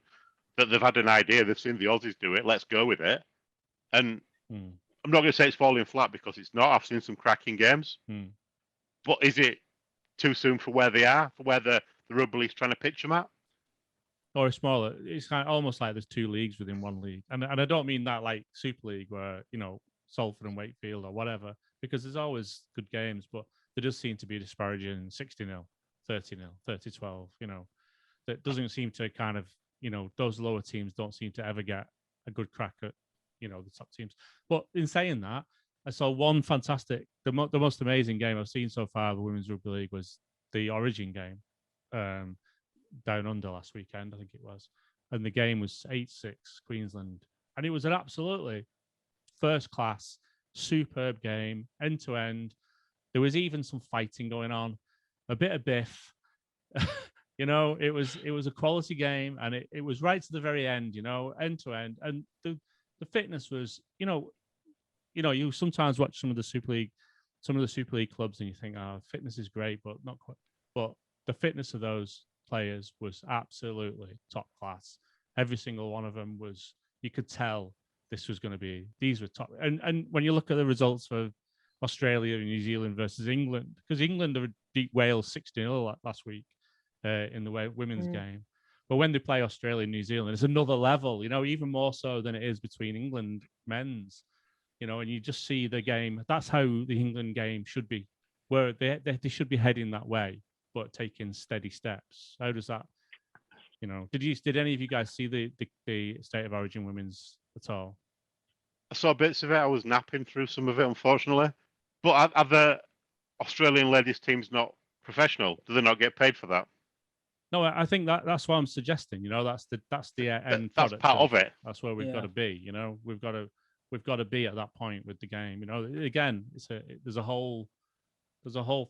that they've had an idea, they've seen the Aussies do it, let's go with it? And I'm not going to say it's falling flat, because it's not. I've seen some cracking games. But is it too soon for where they are, for where the rugby league's trying to pitch them at? Or smaller. It's kind of almost like there's 2 leagues within one league. And I don't mean that like Super League where, Salford and Wakefield or whatever, because there's always good games, but there does seem to be disparaging 60-0, 30-0, 30-12, that doesn't seem to kind of, those lower teams don't seem to ever get a good crack at, the top teams. But in saying that, I saw one fantastic, the most amazing game I've seen so far of the Women's Rugby League was the Origin game down under last weekend, I think it was. And the game was 8-6 Queensland. And it was an absolutely first class, superb game, end to end. There was even some fighting going on, a bit of biff. It was a quality game, and it was right to the very end, end to end. And the fitness was, you sometimes watch some of the Super League clubs and you think, oh, fitness is great, but not quite. But the fitness of those players was absolutely top class. Every single one of them was, you could tell this was going to be, these were top. And when you look at the results for Australia and New Zealand versus England, because England have beat Wales 6-0 last week in the women's game. But when they play Australia and New Zealand, it's another level, even more so than it is between England men's, and you just see the game. That's how the England game should be, where they should be heading that way, but taking steady steps. How does that, did any of you guys see the State of Origin women's at all? I saw bits of it. I was napping through some of it, unfortunately. But are the Australian ladies teams not professional? Do they not get paid for that? No, I think that's what I'm suggesting. That's the end That's product. part of it. That's where we've got to be. We've got to be at that point with the game. Again, there's a whole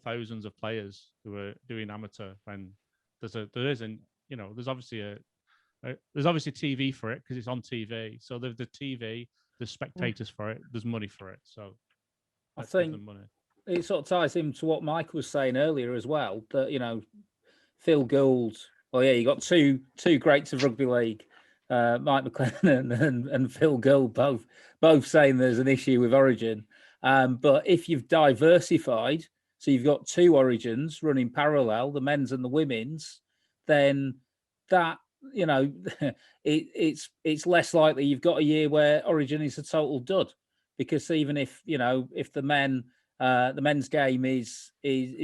thousands of players who are doing amateur, and there's obviously TV for it because it's on TV. So the TV, there's spectators for it, there's money for it. So I think money. It sort of ties into what Mike was saying earlier as well. That Phil Gould. Well, yeah, you got two greats of rugby league, Mike McLennan and Phil Gould, both saying there's an issue with Origin. But if you've diversified, so you've got two Origins running parallel, the men's and the women's, then that it's less likely you've got a year where Origin is a total dud, because even if if the men's game is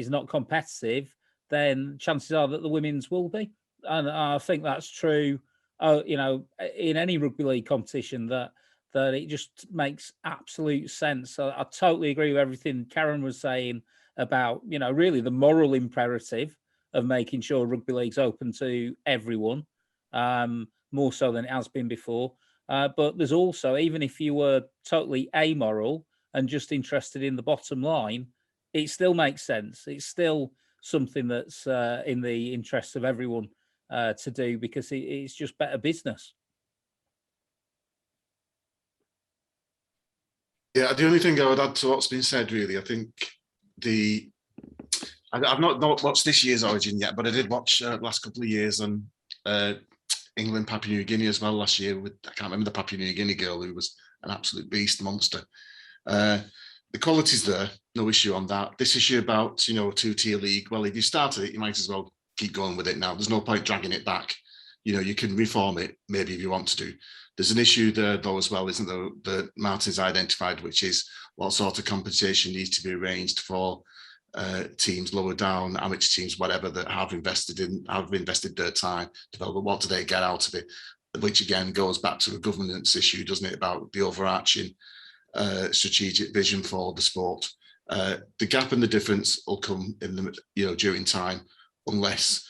not competitive, then chances are that the women's will be. And I think that's true, in any rugby league competition, that it just makes absolute sense. So I totally agree with everything Karen was saying about, really the moral imperative of making sure rugby league's open to everyone, more so than it has been before. But there's also, even if you were totally amoral and just interested in the bottom line, it still makes sense. It's still something that's in the interest of everyone to do, because it's just better business. Yeah, the only thing I would add to what's been said, really, I think I've not watched this year's Origin yet, but I did watch last couple of years on England, Papua New Guinea as well last year. I can't remember the Papua New Guinea girl who was an absolute beast, monster. The quality's there, no issue on that. This issue about, two-tier league, well, if you started it, you might as well keep going with it now. There's no point dragging it back. You can reform it, maybe, if you want to do. There's an issue there, though, as well, isn't there, that Martyn's identified, which is what sort of compensation needs to be arranged for teams lower down, amateur teams, whatever, that have invested their time, develop. What do they get out of it? Which, again, goes back to a governance issue, doesn't it, about the overarching strategic vision for the sport. The gap and the difference will come in the during time, unless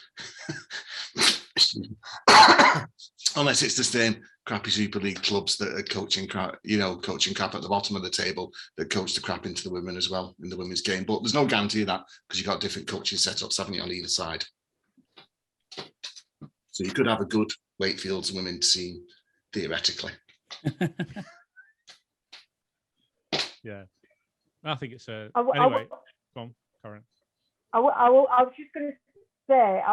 unless it's the same crappy Super League clubs that are coaching crap at the bottom of the table that coach the crap into the women as well in the women's game. But there's no guarantee of that, because you've got different coaching setups, haven't you, on either side. So you could have a good Wakefield's women's team theoretically. Yeah, I think it's a. Anyway, go on, Karen. I was just going to say,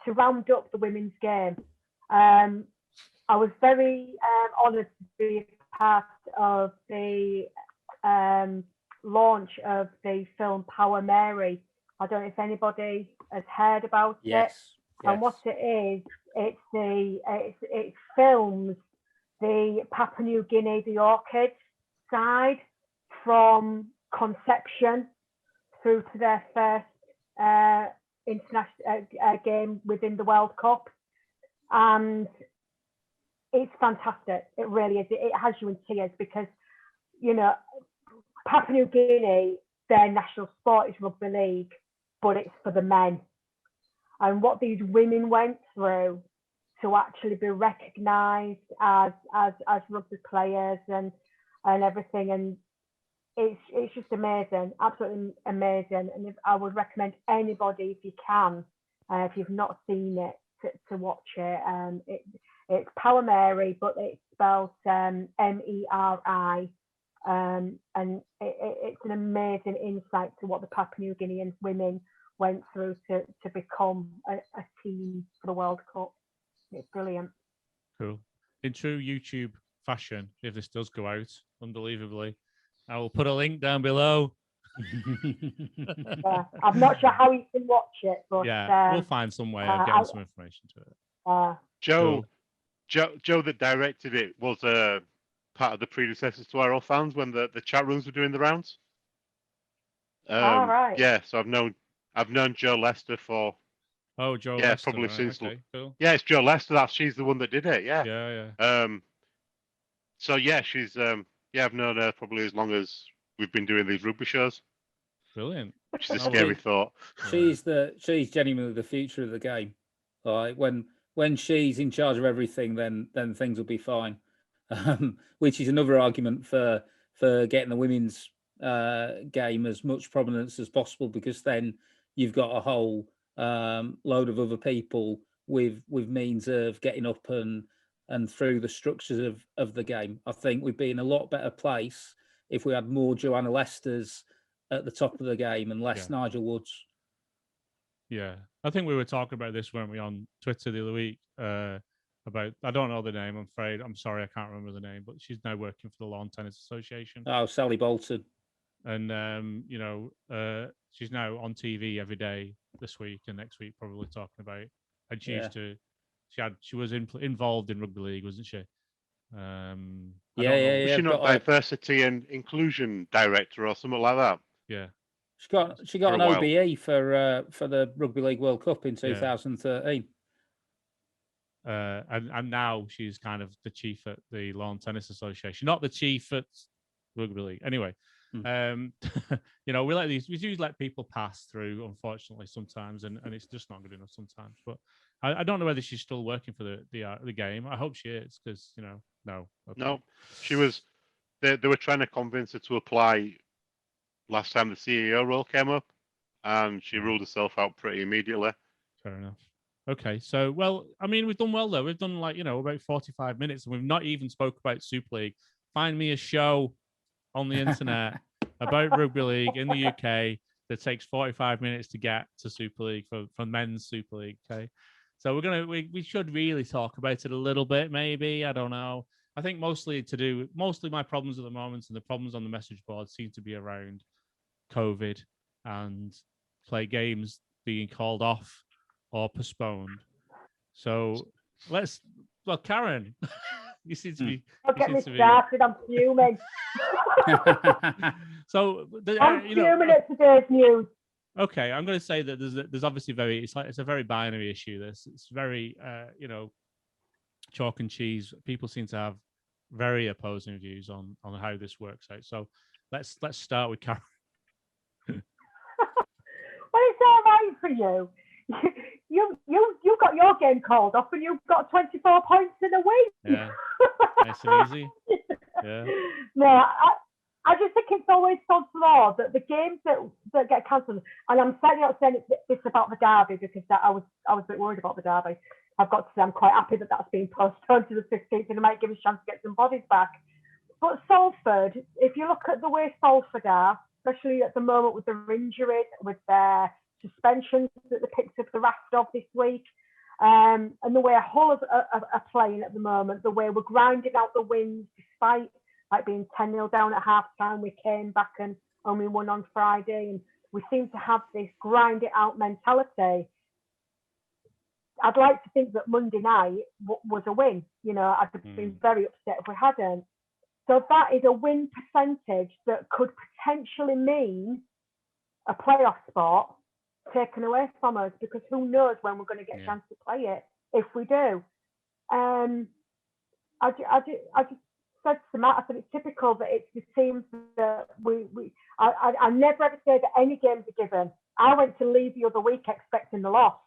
to round up the women's game, I was very honoured to be part of the launch of the film Power Mary. I don't know if anybody has heard about it. And what it is, it films the Papua New Guinea, the Orchid side, from conception through to their first international game within the World Cup. And it's fantastic. It really is. It has you in tears, because, Papua New Guinea, their national sport is rugby league, but it's for the men. And what these women went through to actually be recognised as rugby players and everything, and it's just amazing, absolutely amazing. And I would recommend anybody, if you can, if you've not seen it, to watch it. It's Power Mary, but it's spelled MERI, and it's an amazing insight to what the Papua New Guinean women went through to become a team for the World Cup. It's brilliant. Cool. In true YouTube fashion if this does go out. Unbelievably, I will put a link down below. Yeah, I'm not sure how you can watch it, but we'll find some way of getting some information to it. Joe that directed it was part of the predecessors to our fans when the chat rooms were doing the rounds. Right. Yeah, so I've known Joe Lester for Joe yeah, Lester, probably right, since okay, cool. yeah, it's Joe Lester. She's the one that did it. Yeah. Yeah. So yeah, she's I've known her probably as long as we've been doing these rugby shows. Brilliant. Which is a scary thought. She's genuinely the future of the game. Like when she's in charge of everything, then things will be fine. Which is another argument for getting the women's game as much prominence as possible, because then you've got a whole load of other people with means of getting up and through the structures of the game. I think we'd be in a lot better place if we had more Joanna Lesters at the top of the game and less Nigel Woods. Yeah, I think we were talking about this, weren't we, on Twitter the other week? About, I don't know the name, I'm afraid. I'm sorry, I can't remember the name, but she's now working for the Lawn Tennis Association. Oh, Sally Bolton. And she's now on TV every day this week and next week, probably talking about. And she used to, she was involved in rugby league, wasn't she? Was she not diversity and inclusion director or something like that? Yeah. She got an OBE for the Rugby League World Cup in 2013. And now she's kind of the chief at the Lawn Tennis Association, not the chief at Rugby League. Anyway, we do let people pass through, unfortunately, sometimes, and it's just not good enough sometimes. But I don't know whether she's still working for the game. I hope she is, because no. Okay. No, she was. They were trying to convince her to apply last time the CEO role came up, and she ruled herself out pretty immediately. Fair enough. Okay, so, well, I mean, we've done well, though. We've done, about 45 minutes, and we've not even spoke about Super League. Find me a show on the internet about Rugby League in the UK that takes 45 minutes to get to Super League for men's Super League, okay? So we should really talk about it a little bit, maybe. I don't know. I think mostly my problems at the moment and the problems on the message board seem to be around COVID and play games being called off or postponed. So Karen, you seem to be. Don't get me started. I'm fuming. So I'm fuming at today's news. Okay, I'm going to say that there's obviously it's a very binary issue. It's very chalk and cheese. People seem to have very opposing views on how this works out. So let's start with Karen. Well, it's all right for you. You got your game called off, and you've got 24 points in a week. Yeah, nice and easy. Yeah. No, I just think it's always so flawed that the games that get cancelled, and I'm certainly not saying this about the derby, because I was a bit worried about the derby. I've got to say I'm quite happy that that's been postponed to the 15th, and it might give us a chance to get some bodies back. But Salford, if you look at the way Salford are, especially at the moment with their injuries, with their suspensions that they picked up the raft of this week, and the way Hull are playing at the moment, the way we're grinding out the wins despite being 10-0 down at half-time, we came back and only won on Friday, and we seem to have this grind-it-out mentality. I'd like to think that Monday night was a win. I'd have been very upset if we hadn't. So that is a win percentage that could potentially mean a playoff spot taken away from us, because who knows when we're going to get a chance to play it if we do. I just said to Matt, I said it's typical that it's the teams that I never ever say that any games are given. I went to leave the other week expecting the loss.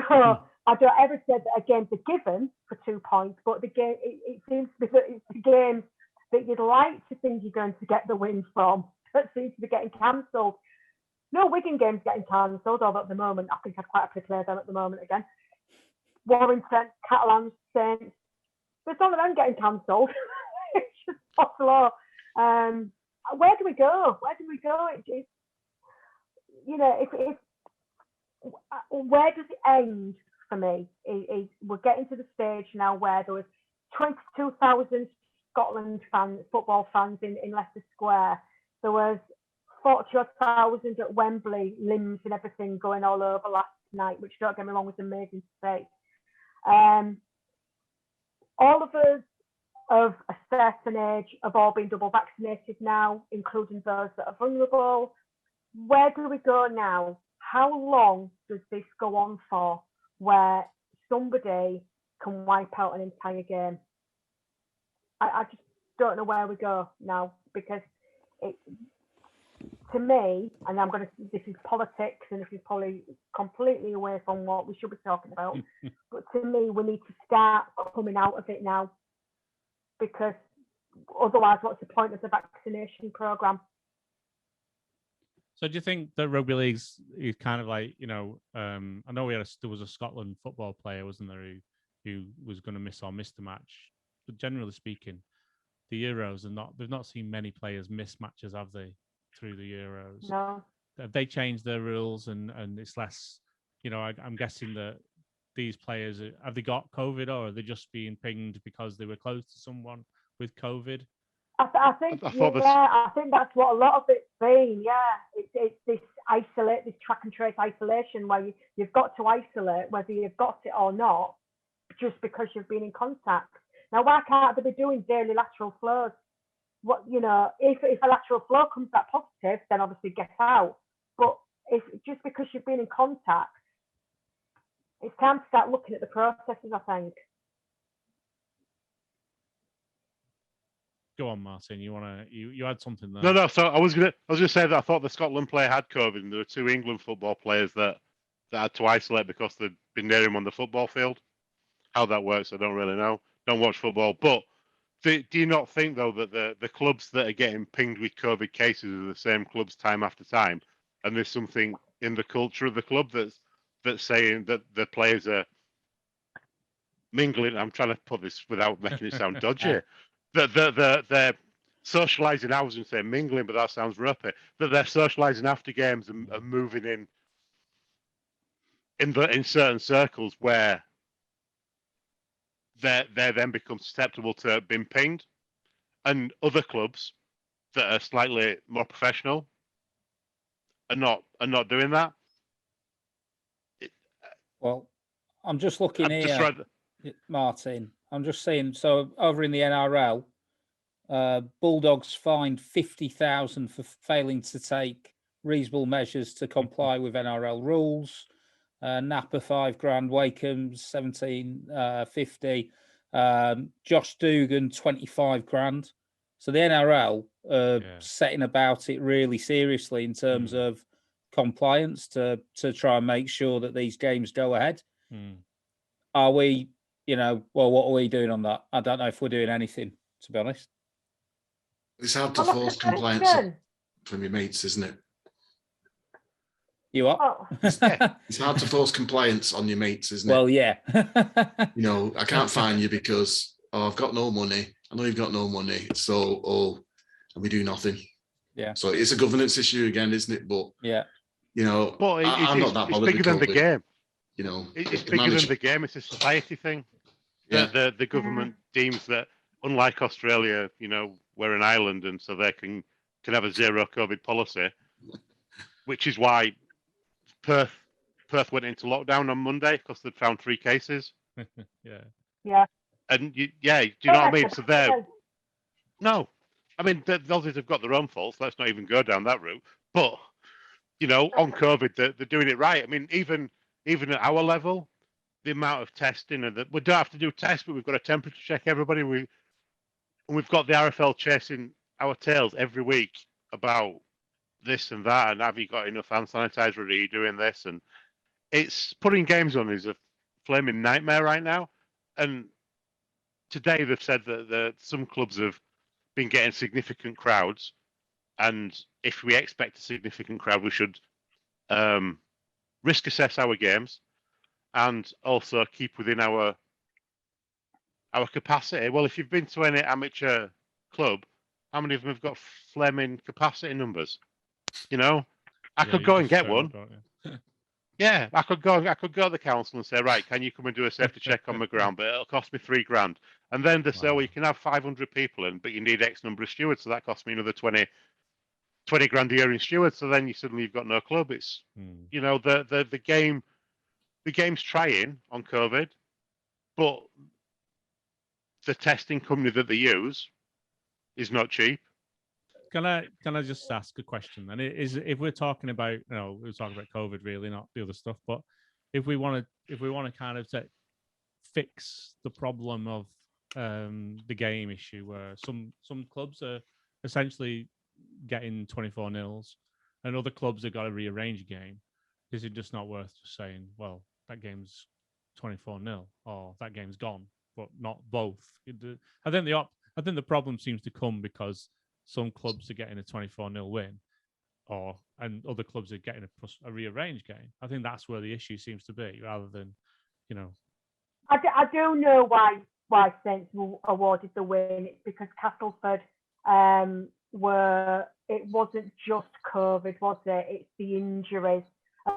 So I don't ever say that a game's are given for 2 points, but the game, it seems to be that it's the games that you'd like to think you're going to get the win from that seems to be getting cancelled. No Wigan game's getting cancelled, although at the moment I think I'd quite happily play them at the moment again. Warrington, Catalans, Saints, there's none of them getting cancelled. It's just possible. Where do we go? Where does it end for me? We're getting to the stage now where there was 22,000 Scotland fans, football fans in Leicester Square. There was 40,000 at Wembley, limbs and everything going all over last night, which, don't get me wrong, was amazing to see. All of us of a certain age have all been double vaccinated now, including those that are vulnerable. Where do we go now? How long does this go on for, where somebody can wipe out an entire game? I just don't know where we go now, because to me, and this is politics, and this is probably completely away from what we should be talking about, but to me, we need to start coming out of it now, because otherwise, what's the point of the vaccination programme? So do you think that rugby league's is kind of like, I know there was a Scotland football player, wasn't there, who was going to miss or missed the match, but generally speaking, the Euros they've not seen many players miss matches, have they, through the Euros? No. Have they changed their rules and it's less, I'm guessing that these players, have they got COVID, or are they just being pinged because they were close to someone with COVID? I think that's what a lot of it's been. Yeah, it's this track and trace isolation where you've got to isolate whether you've got it or not, just because you've been in contact. Now, why can't they be doing daily lateral flows? If a lateral flow comes back positive, then obviously get out. But if just because you've been in contact, it's time to start looking at the processes, I think. Go on, Martyn. You had something there. No. So I was gonna say that I thought the Scotland player had COVID, and there were 2 England football players that had to isolate because they'd been near him on the football field. How that works, I don't really know. Don't watch football, but do you not think though that the clubs that are getting pinged with COVID cases are the same clubs time after time, and there's something in the culture of the club that's saying that the players are mingling? I'm trying to put this without making it sound dodgy. They're socialising. I was going to say mingling, but that sounds ropey. That they're socialising after games and moving in certain circles where they then become susceptible to being pinged, and other clubs that are slightly more professional are not doing that. Well, I'm just looking here, Martyn. I'm just saying. So over in the NRL, Bulldogs fined 50,000 for failing to take reasonable measures to comply with NRL rules. Napa $5,000, Wakeham's 1750, Josh Dugan $25,000. So the NRL setting about it really seriously in terms of compliance to try and make sure that these games go ahead. Are we, what are we doing on that? I don't know if we're doing anything, to be honest. It's hard to force compliance from your mates, isn't it? You are? Oh. It's hard to force compliance on your mates, isn't it? Well, yeah. I can't fine you because I've got no money. I know you've got no money, and we do nothing. Yeah. So it's a governance issue again, isn't it? But yeah, but I'm not that bothered. It's bigger than the game. It's bigger than the game. It's a society thing. Yeah. The government deems that, unlike Australia, we're an island, and so they can have a zero COVID policy, which is why Perth went into lockdown on Monday because they'd found 3 cases. Yeah. And do you know what I mean? So no, I mean, the Aussies have got their own faults. Let's not even go down that route. But on COVID, they're doing it right. I mean, even at our level, the amount of testing, and we don't have to do tests, but we've got a temperature check everybody. We've got the RFL chasing our tails every week about this and that, and have you got enough hand sanitizer? Are you doing this? And it's putting games on is a flaming nightmare right now. And today they've said that some clubs have been getting significant crowds, and if we expect a significant crowd, we should risk assess our games and also keep within our capacity. Well, if you've been to any amateur club, how many of them have got flaming capacity numbers? I could go and get one. Yeah, I could go to the council and say, right, can you come and do a safety check on my ground? But it'll cost me $3,000. And then they say, Wow. well, you can have 500 people in, but you need X number of stewards, so that costs me another 20 grand a year in stewards. So then you've got no club. It's the game's trying on COVID, but the testing company that they use is not cheap. Can I just ask a question? And it is, if we're talking about, we're talking about COVID, really, not the other stuff. But if we want to kind of fix the problem of the game issue, where some clubs are essentially getting 24 nils, and other clubs have got to rearrange a game, is it just not worth just saying, well, that game's 24-0 or that game's gone, but not both? I think the problem seems to come because some clubs are getting a 24-0 win, and other clubs are getting a rearranged game. I think that's where the issue seems to be, rather than, I don't know why Saints were awarded the win. It's because Castleford it wasn't just COVID, was it? It's the injuries,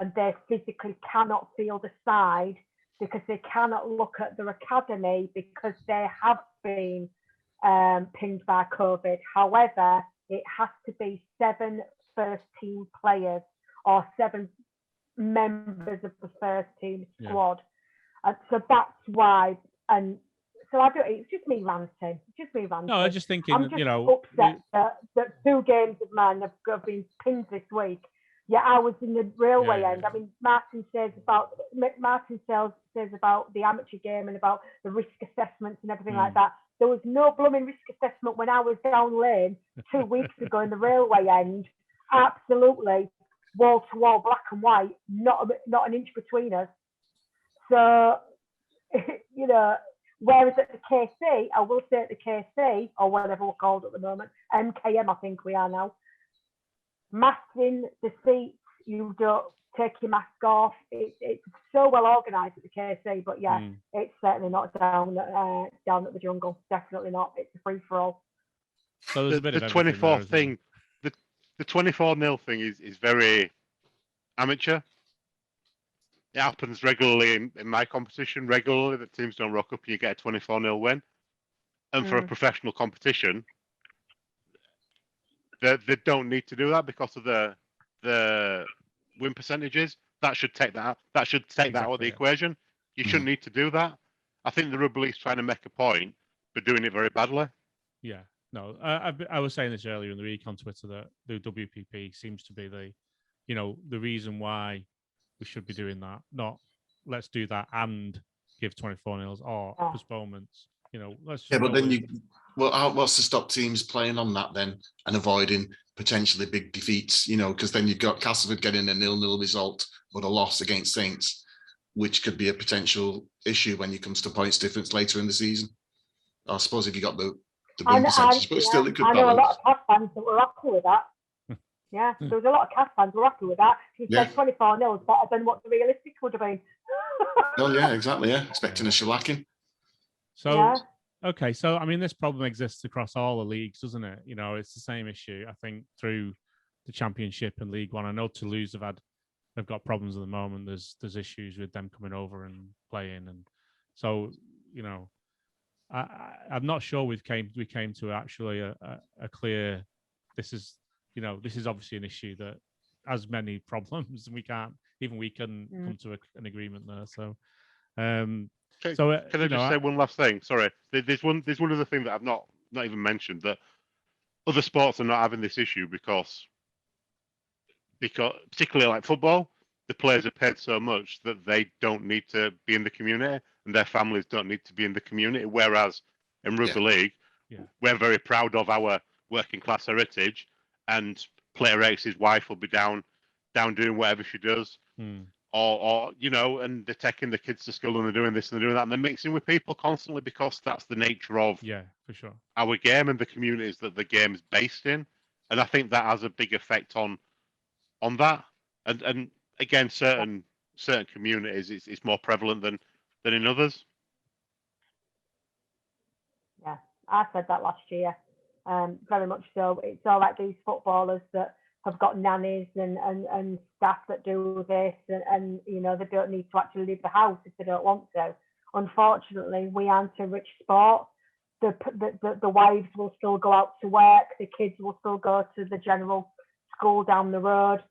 and they physically cannot field a side because they cannot look at their academy because they have been pinned by COVID. However, it has to be 7 first-team players or 7 members of the first-team squad. Yeah. So that's why. And so it's just me ranting. No, I'm just thinking, I'm just upset that 2 games of mine have been pinned this week. Yeah, I was in the railway end. I mean, Martyn says about the amateur game and about the risk assessments and everything like that. There was no blooming risk assessment when I was down lane 2 weeks ago in the railway end. Absolutely, wall to wall, black and white, not an inch between us. So, whereas at the KC, I will say at the KC, or whatever we're called at the moment, MKM, I think we are now, masks in the seats, you don't take your mask off. It's so well organised at the KC, but it's certainly not down at the jungle. Definitely not. It's a free-for-all. So there's a bit of 24 thing, the 24-0 thing is very amateur. It happens regularly in my competition, that teams don't rock up and you get a 24-0 win. And for a professional competition, they don't need to do that because of the win percentages. That should take that out of the equation. You shouldn't need to do that. I think the Rugby League's trying to make a point, but doing it very badly. Yeah, no, I was saying this earlier in the week on Twitter that the WPP seems to be the reason why we should be doing that. Not let's do that and give 24 nils or postponements. Let's just but then what's to stop teams playing on that then and avoiding potentially big defeats? Because then you've got Castleford getting a 0-0 result but a loss against Saints, which could be a potential issue when it comes to points difference later in the season. I suppose if you got the win percentage, but still it could balance. I know a lot of CAS fans that were happy with that. Yeah, there was a lot of CAS fans who were happy with that. He said 24-0 is better than what the realistic would have been. Oh yeah, exactly. Yeah, expecting a shellacking. So okay, so I mean, this problem exists across all the leagues, doesn't it? It's the same issue. I think through the Championship and League One. I know Toulouse they've got problems at the moment. There's issues with them coming over and playing, and so I'm not sure we came to actually a clear. This is obviously an issue that has many problems, and we couldn't come to an agreement there. So, can I just say one last thing? Sorry, there's one other thing that I've not even mentioned, that other sports are not having this issue because particularly like football, the players are paid so much that they don't need to be in the community and their families don't need to be in the community. Whereas in Rugby League, we're very proud of our working class heritage, and player X's wife will be down doing whatever she does, or and they're taking the kids to school and they're doing this and they're doing that, and they're mixing with people constantly because that's the nature of for sure our game and the communities that the game is based in, and I think that has a big effect on that. And again, certain communities it's more prevalent than in others. Yeah, I said that last year. Very much so. It's all like these footballers that have got nannies and staff that do this, and you know, they don't need to actually leave the house if they don't want to. Unfortunately, we aren't a rich sport. The wives will still go out to work. The kids will still go to the general school down the road.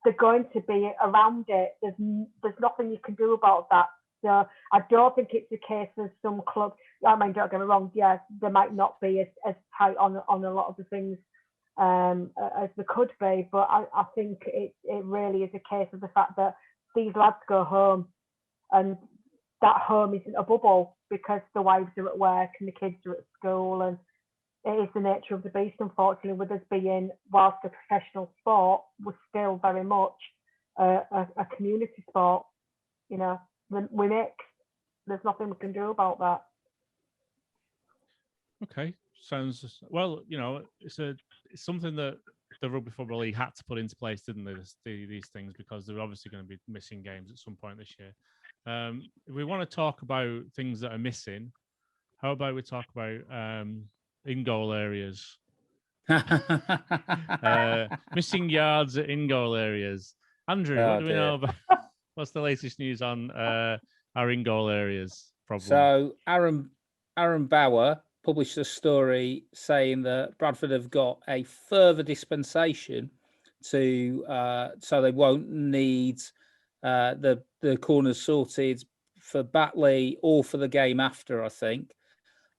They're going to be around it. There's nothing you can do about that. So I don't think it's the case of some clubs. I mean, don't get me wrong. Yes, they might not be as tight on a lot of the things as they could be, but I think it really is a case of the fact that these lads go home, and that home isn't a bubble because the wives are at work and the kids are at school, and it is the nature of the beast, unfortunately, with us being, whilst a professional sport, we're still very much a community sport. You know, we mix. There's nothing we can do about that. Okay, sounds well. You know, it's something that the Rugby Football League had to put into place, didn't they? These things, because they're obviously going to be missing games at some point this year. If we want to talk about things that are missing, how about we talk about in-goal areas? Missing yards at in-goal areas. Andrew, what do we know about? What's the latest news on our in-goal areas problem? So Aaron Bauer published a story saying that Bradford have got a further dispensation to so they won't need the corners sorted for Batley or for the game after, I think.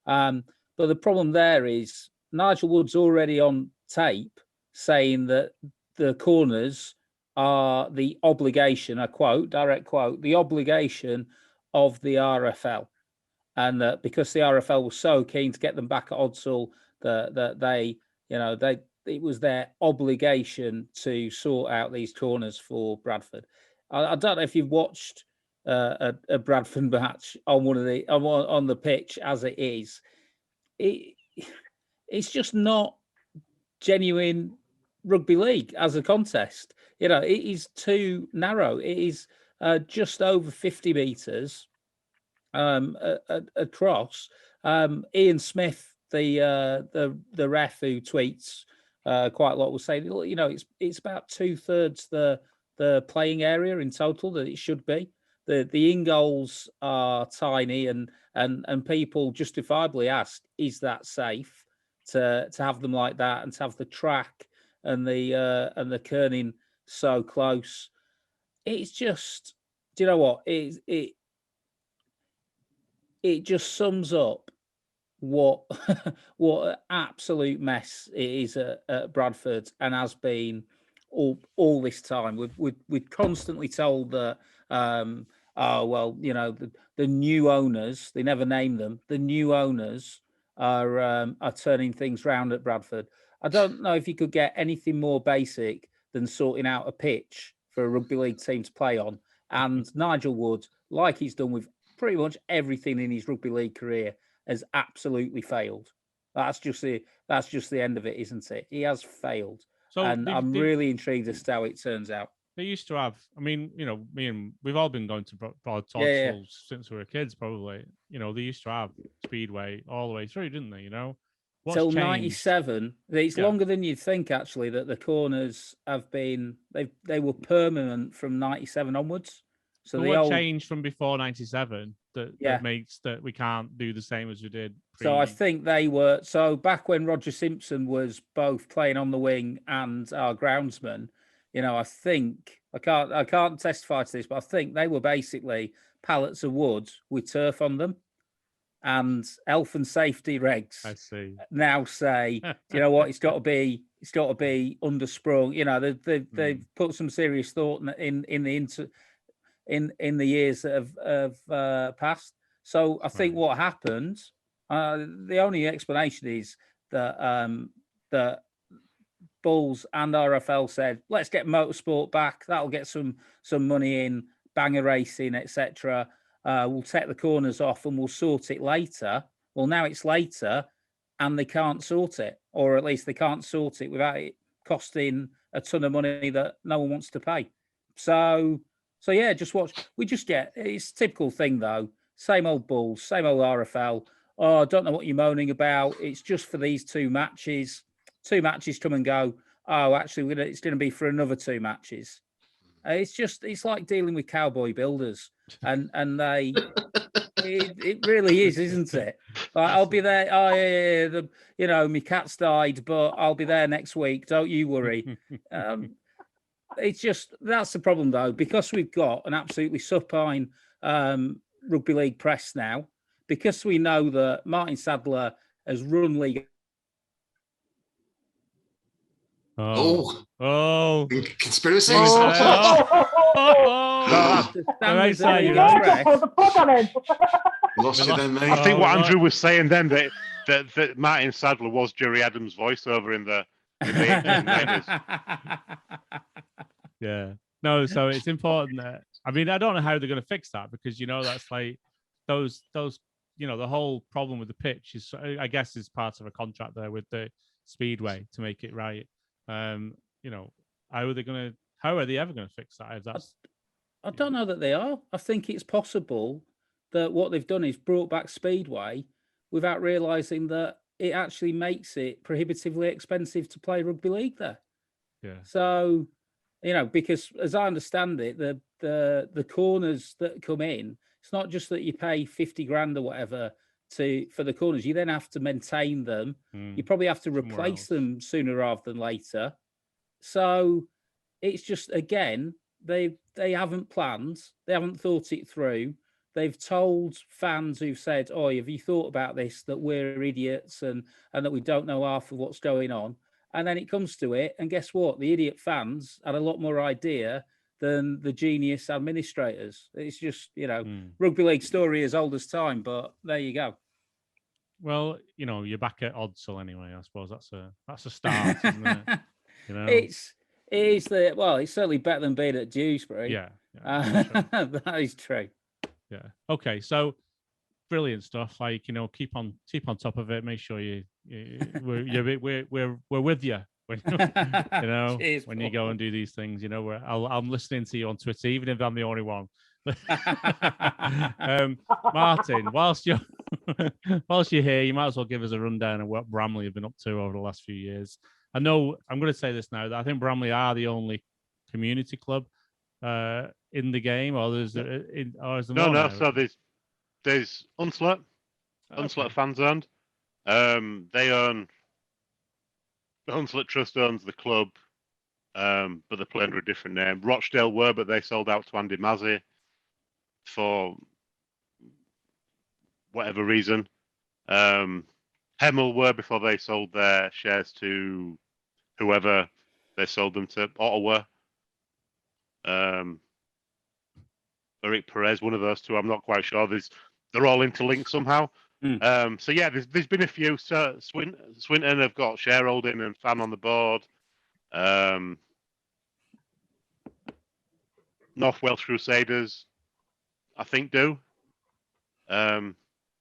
But the problem there is Nigel Wood's already on tape saying that the corners are the obligation, a quote, direct quote, the obligation of the RFL. And that because the RFL was so keen to get them back at Odsal, that they, you know, it was their obligation to sort out these corners for Bradford. I don't know if you've watched a Bradford match on on the pitch as it is. It's just not genuine rugby league as a contest. You know, it is too narrow. It is just over 50 metres across. Ian Smith, the ref who tweets quite a lot, was saying, you know, it's about 2/3 the playing area in total that it should be. The in goals are tiny, and people justifiably ask, is that safe to have them like that, and to have the track and the kerning so close? It's just, do you know what? It just sums up what what an absolute mess it is at Bradford, and has been all this time. We've constantly told that oh well, you know, the new owners, they never name them, the new owners are turning things round at Bradford. I don't know if you could get anything more basic than sorting out a pitch for a rugby league team to play on. And Nigel Wood, like he's done with pretty much everything in his rugby league career, has absolutely failed. That's just the end of it, isn't it? He has failed. So and I'm really intrigued as to how it turns out. They used to have, I mean, you know, we've all been going to Broad since we were kids, probably. You know, they used to have Speedway all the way through, didn't they? You know, till 97. It's longer than you'd think, actually, that the corners have been, they were permanent from 97 onwards. So what changed from before 97 that makes that we can't do the same as we did? So I think they were, so back when Roger Simpson was both playing on the wing and our groundsman, you know, I think, I can't testify to this, but I think they were basically pallets of wood with turf on them. And health and safety regs, I see, now say, you know what, it's got to be undersprung. You know, they've put some serious thought in the years that have passed. So I think what happened, the only explanation is that that Bulls and RFL said, let's get motorsport back. That'll get some money in, banger racing, etc. We'll take the corners off and we'll sort it later. Well, now it's later and they can't sort it, or at least they can't sort it without it costing a ton of money that no one wants to pay. So yeah, just watch. It's a typical thing though. Same old Bulls, same old RFL. Oh, I don't know what you're moaning about. It's just for these two matches. 2 matches come and go. oh, actually, it's going to be for another 2 matches. It's like dealing with cowboy builders, and they. It really is, isn't it? Like, I'll be there. Oh yeah, my cat's died, but I'll be there next week. Don't you worry. It's just that's the problem though, because we've got an absolutely supine rugby league press now. Because we know that Martin Sadler has run league. Oh, conspiracy. oh. The Right standards side, of you the know. press. Put the plug on him. Lost you then, mate. I think what right. Andrew was saying then that Martin Sadler was Jerry Adams' voiceover in the 90s. Yeah. No, so it's important that I mean, I don't know how they're going to fix that because that's like those the whole problem with the pitch is I guess is part of a contract there with the Speedway to make it right. How are they ever going to fix that if that's I don't know that they are. I think it's possible that what they've done is brought back Speedway without realizing that it actually makes it prohibitively expensive to play rugby league there. Yeah. So, because as I understand it, the corners that come in, it's not just that you pay 50 grand or whatever for the corners. You then have to maintain them. You probably have to replace them sooner rather than later. So it's just, again, they haven't planned. They haven't thought it through. They've told fans who've said, "Oh, have you thought about this? That we're idiots and that we don't know half of what's going on." And then it comes to it, and guess what? The idiot fans had a lot more idea than the genius administrators. It's just, rugby league story as old as time, but there you go. Well, you're back at Odsal anyway. I suppose that's a start, isn't it? It's certainly better than being at Dewsbury. Yeah, that is true. Yeah. Okay. So brilliant stuff. Like keep on top of it. Make sure we're with you when Cheers, when you go and do these things. I'm listening to you on Twitter, even if I'm the only one. Martyn, whilst you're here, you might as well give us a rundown of what Bramley have been up to over the last few years. I know I'm going to say this now that I think Bramley are the only community club in the game, or is there No. more So there's Unslett fans owned. They own the Hunslet Trust owns the club, but they play under a different name. Rochdale were, but they sold out to Andy Mazzy for whatever reason. Hemel were before they sold their shares to whoever they sold them to. Ottawa. Eric Perez, one of those two. I'm not quite sure. They're all interlinked somehow. So yeah, there's been a few. So Swinton have got shareholding and fan on the board. North Wales Crusaders, I think, do. And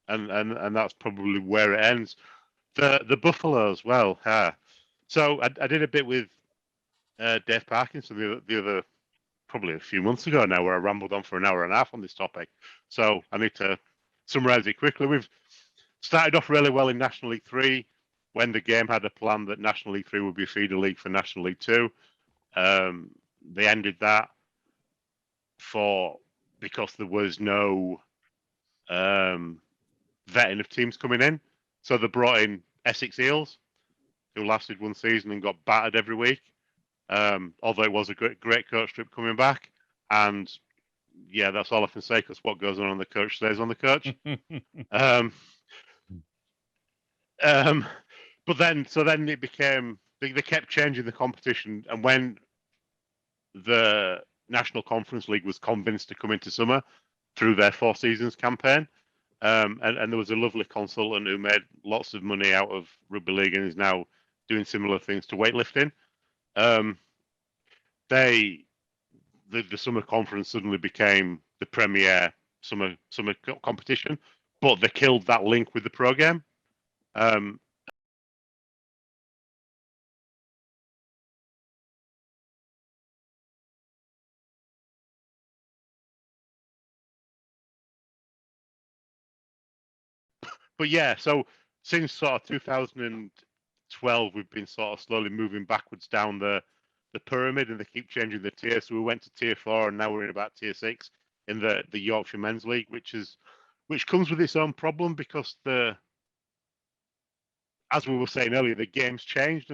that's probably where it ends. The Buffaloes, well, so I did a bit with Dave Parkinson the other probably a few months ago now, where I rambled on for an hour and a half on this topic. So I need to summarise it quickly. We've started off really well in National League 3 when the game had a plan that National League 3 would be a feeder league for National League 2. They ended that because there was no vetting of teams coming in. So they brought in Essex Eels, who lasted one season and got battered every week. Although it was a great coach trip coming back. And yeah, that's all I can say, because what goes on the coach stays on the coach. But then it became, they kept changing the competition. And when the National Conference League was convinced to come into summer through their 4 seasons campaign, and there was a lovely consultant who made lots of money out of rugby league and is now doing similar things to weightlifting. The summer conference suddenly became the premier summer competition, but they killed that link with the pro game. But yeah, so since sort of 2000 12, we've been sort of slowly moving backwards down the pyramid, and they keep changing the tier. So we went to tier 4, and now we're in about tier 6 in the Yorkshire Men's League, which comes with its own problem because as we were saying earlier, the game's changed,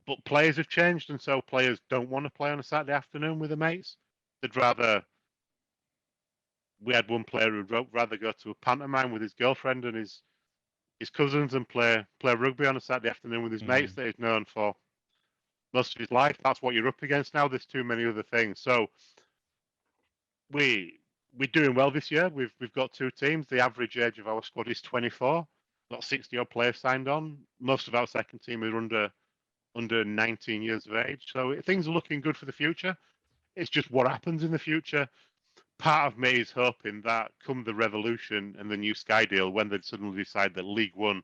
but players have changed, and so players don't want to play on a Saturday afternoon with their mates. They'd rather. We had one player who'd rather go to a pantomime with his girlfriend and his cousins and play rugby on a Saturday afternoon with his mates that he's known for most of his life. That's what you're up against now. There's too many other things. So we're doing well this year. We've got 2 teams. The average age of our squad is 24. Got 60-odd players signed on. Most of our second team are under 19 years of age. So things are looking good for the future. It's just what happens in the future. Part of me is hoping that come the revolution and the new Sky deal, when they suddenly decide that League One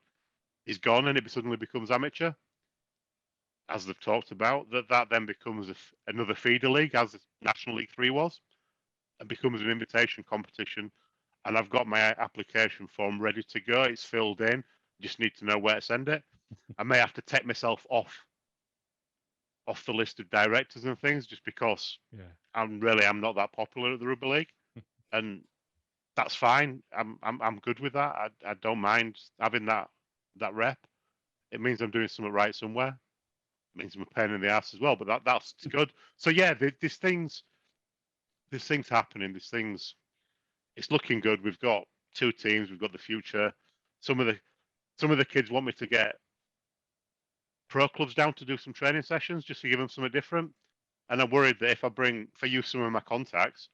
is gone and it suddenly becomes amateur, as they've talked about, that then becomes another feeder league, as National League 3 was, and becomes an invitation competition. And I've got my application form ready to go. It's filled in. Just need to know where to send it. I may have to take myself off the list of directors and things, just because I'm not that popular at the Rugby League, and that's fine. I'm good with that. I don't mind having that rep. It means I'm doing something right somewhere. It means I'm a pain in the ass as well, but that's good. So yeah, there's things happening. It's looking good. We've got 2 teams. We've got the future. Some of the kids want me to get pro clubs down to do some training sessions just to give them something different. And I'm worried that if I use some of my contacts,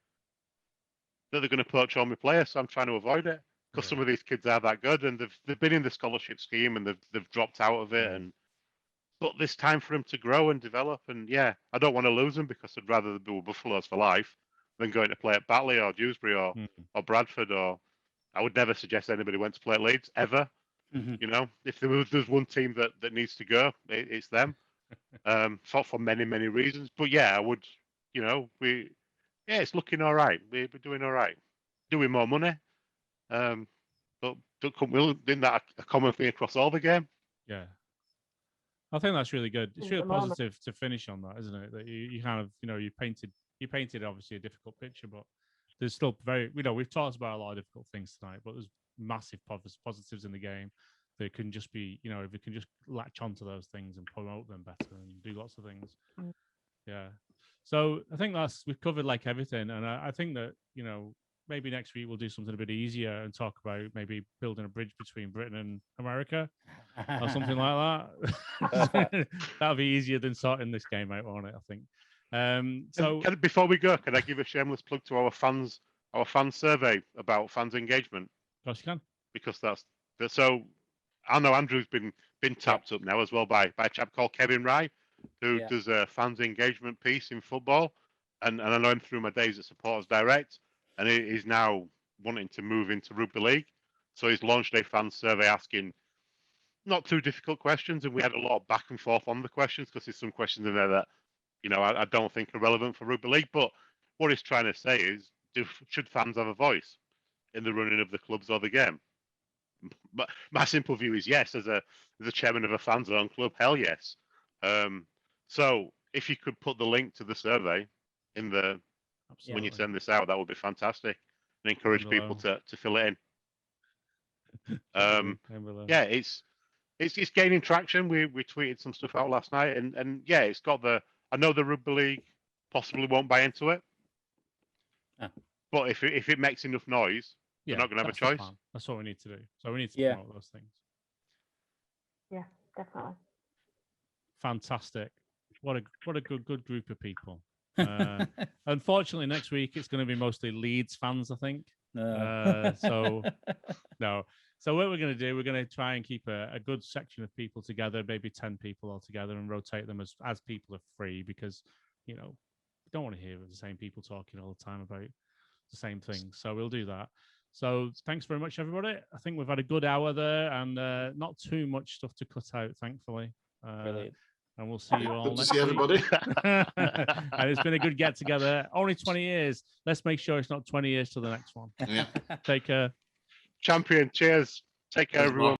that they're going to poach all my players. So I'm trying to avoid it, because some of these kids are that good, and they've been in the scholarship scheme and they've dropped out of it. But there's time for them to grow and develop. And yeah, I don't want to lose them, because I'd rather they be with Buffaloes for life than going to play at Batley or Dewsbury or Bradford. Or I would never suggest anybody went to play at Leeds ever. You know, if there's one team that needs to go, it's them. For many reasons. But yeah, I would. You know, it's looking all right. We're doing all right. Doing more money. But isn't that a common thing across all the game? Yeah. I think that's really good. It's really positive to finish on that, isn't it? That you kind of, you painted obviously a difficult picture, but there's still we've talked about a lot of difficult things tonight, but there's massive positives in the game. They can just be, if we can just latch onto those things and promote them better and do lots of things. Yeah. So I think we've covered like everything. And I think that, maybe next week we'll do something a bit easier and talk about maybe building a bridge between Britain and America or something like that. That'll be easier than sorting this game out, won't it? I think. Before we go, can I give a shameless plug to our fans survey about fans engagement? Of course you can. Because that's so. I know Andrew's been tapped up now as well by a chap called Kevin Rye, who does a fans engagement piece in football, and I know him through my days at Supporters Direct, and he's now wanting to move into Rugby League. So he's launched a fan survey asking not too difficult questions, and we had a lot of back and forth on the questions, because there's some questions in there that I don't think are relevant for Rugby League. But what he's trying to say is, should fans have a voice in the running of the clubs or the game? But my simple view is yes. As a chairman of a fans-owned club, hell yes. So if you could put the link to the survey in when you send this out, that would be fantastic, and encourage people to fill it in. Yeah, it's gaining traction. We tweeted some stuff out last night, and yeah, it's got I know the Rugby League possibly won't buy into it, but if it makes enough noise, you're not going to have a choice. That's what we need to do. So we need to promote those things. Yeah, definitely. Fantastic. What a good group of people. Unfortunately, next week it's going to be mostly Leeds fans, I think. So what we're going to do, we're going to try and keep a good section of people together, maybe 10 people all together, and rotate them as people are free, because we don't want to hear the same people talking all the time about the same thing. So we'll do that. So thanks very much, everybody. I think we've had a good hour there, and not too much stuff to cut out, thankfully. Brilliant. And we'll see you all next week. Everybody. And it's been a good get together. Only 20 years. Let's make sure it's not 20 years to the next one. Yeah. Take care. Champion. Cheers. Take care, everyone.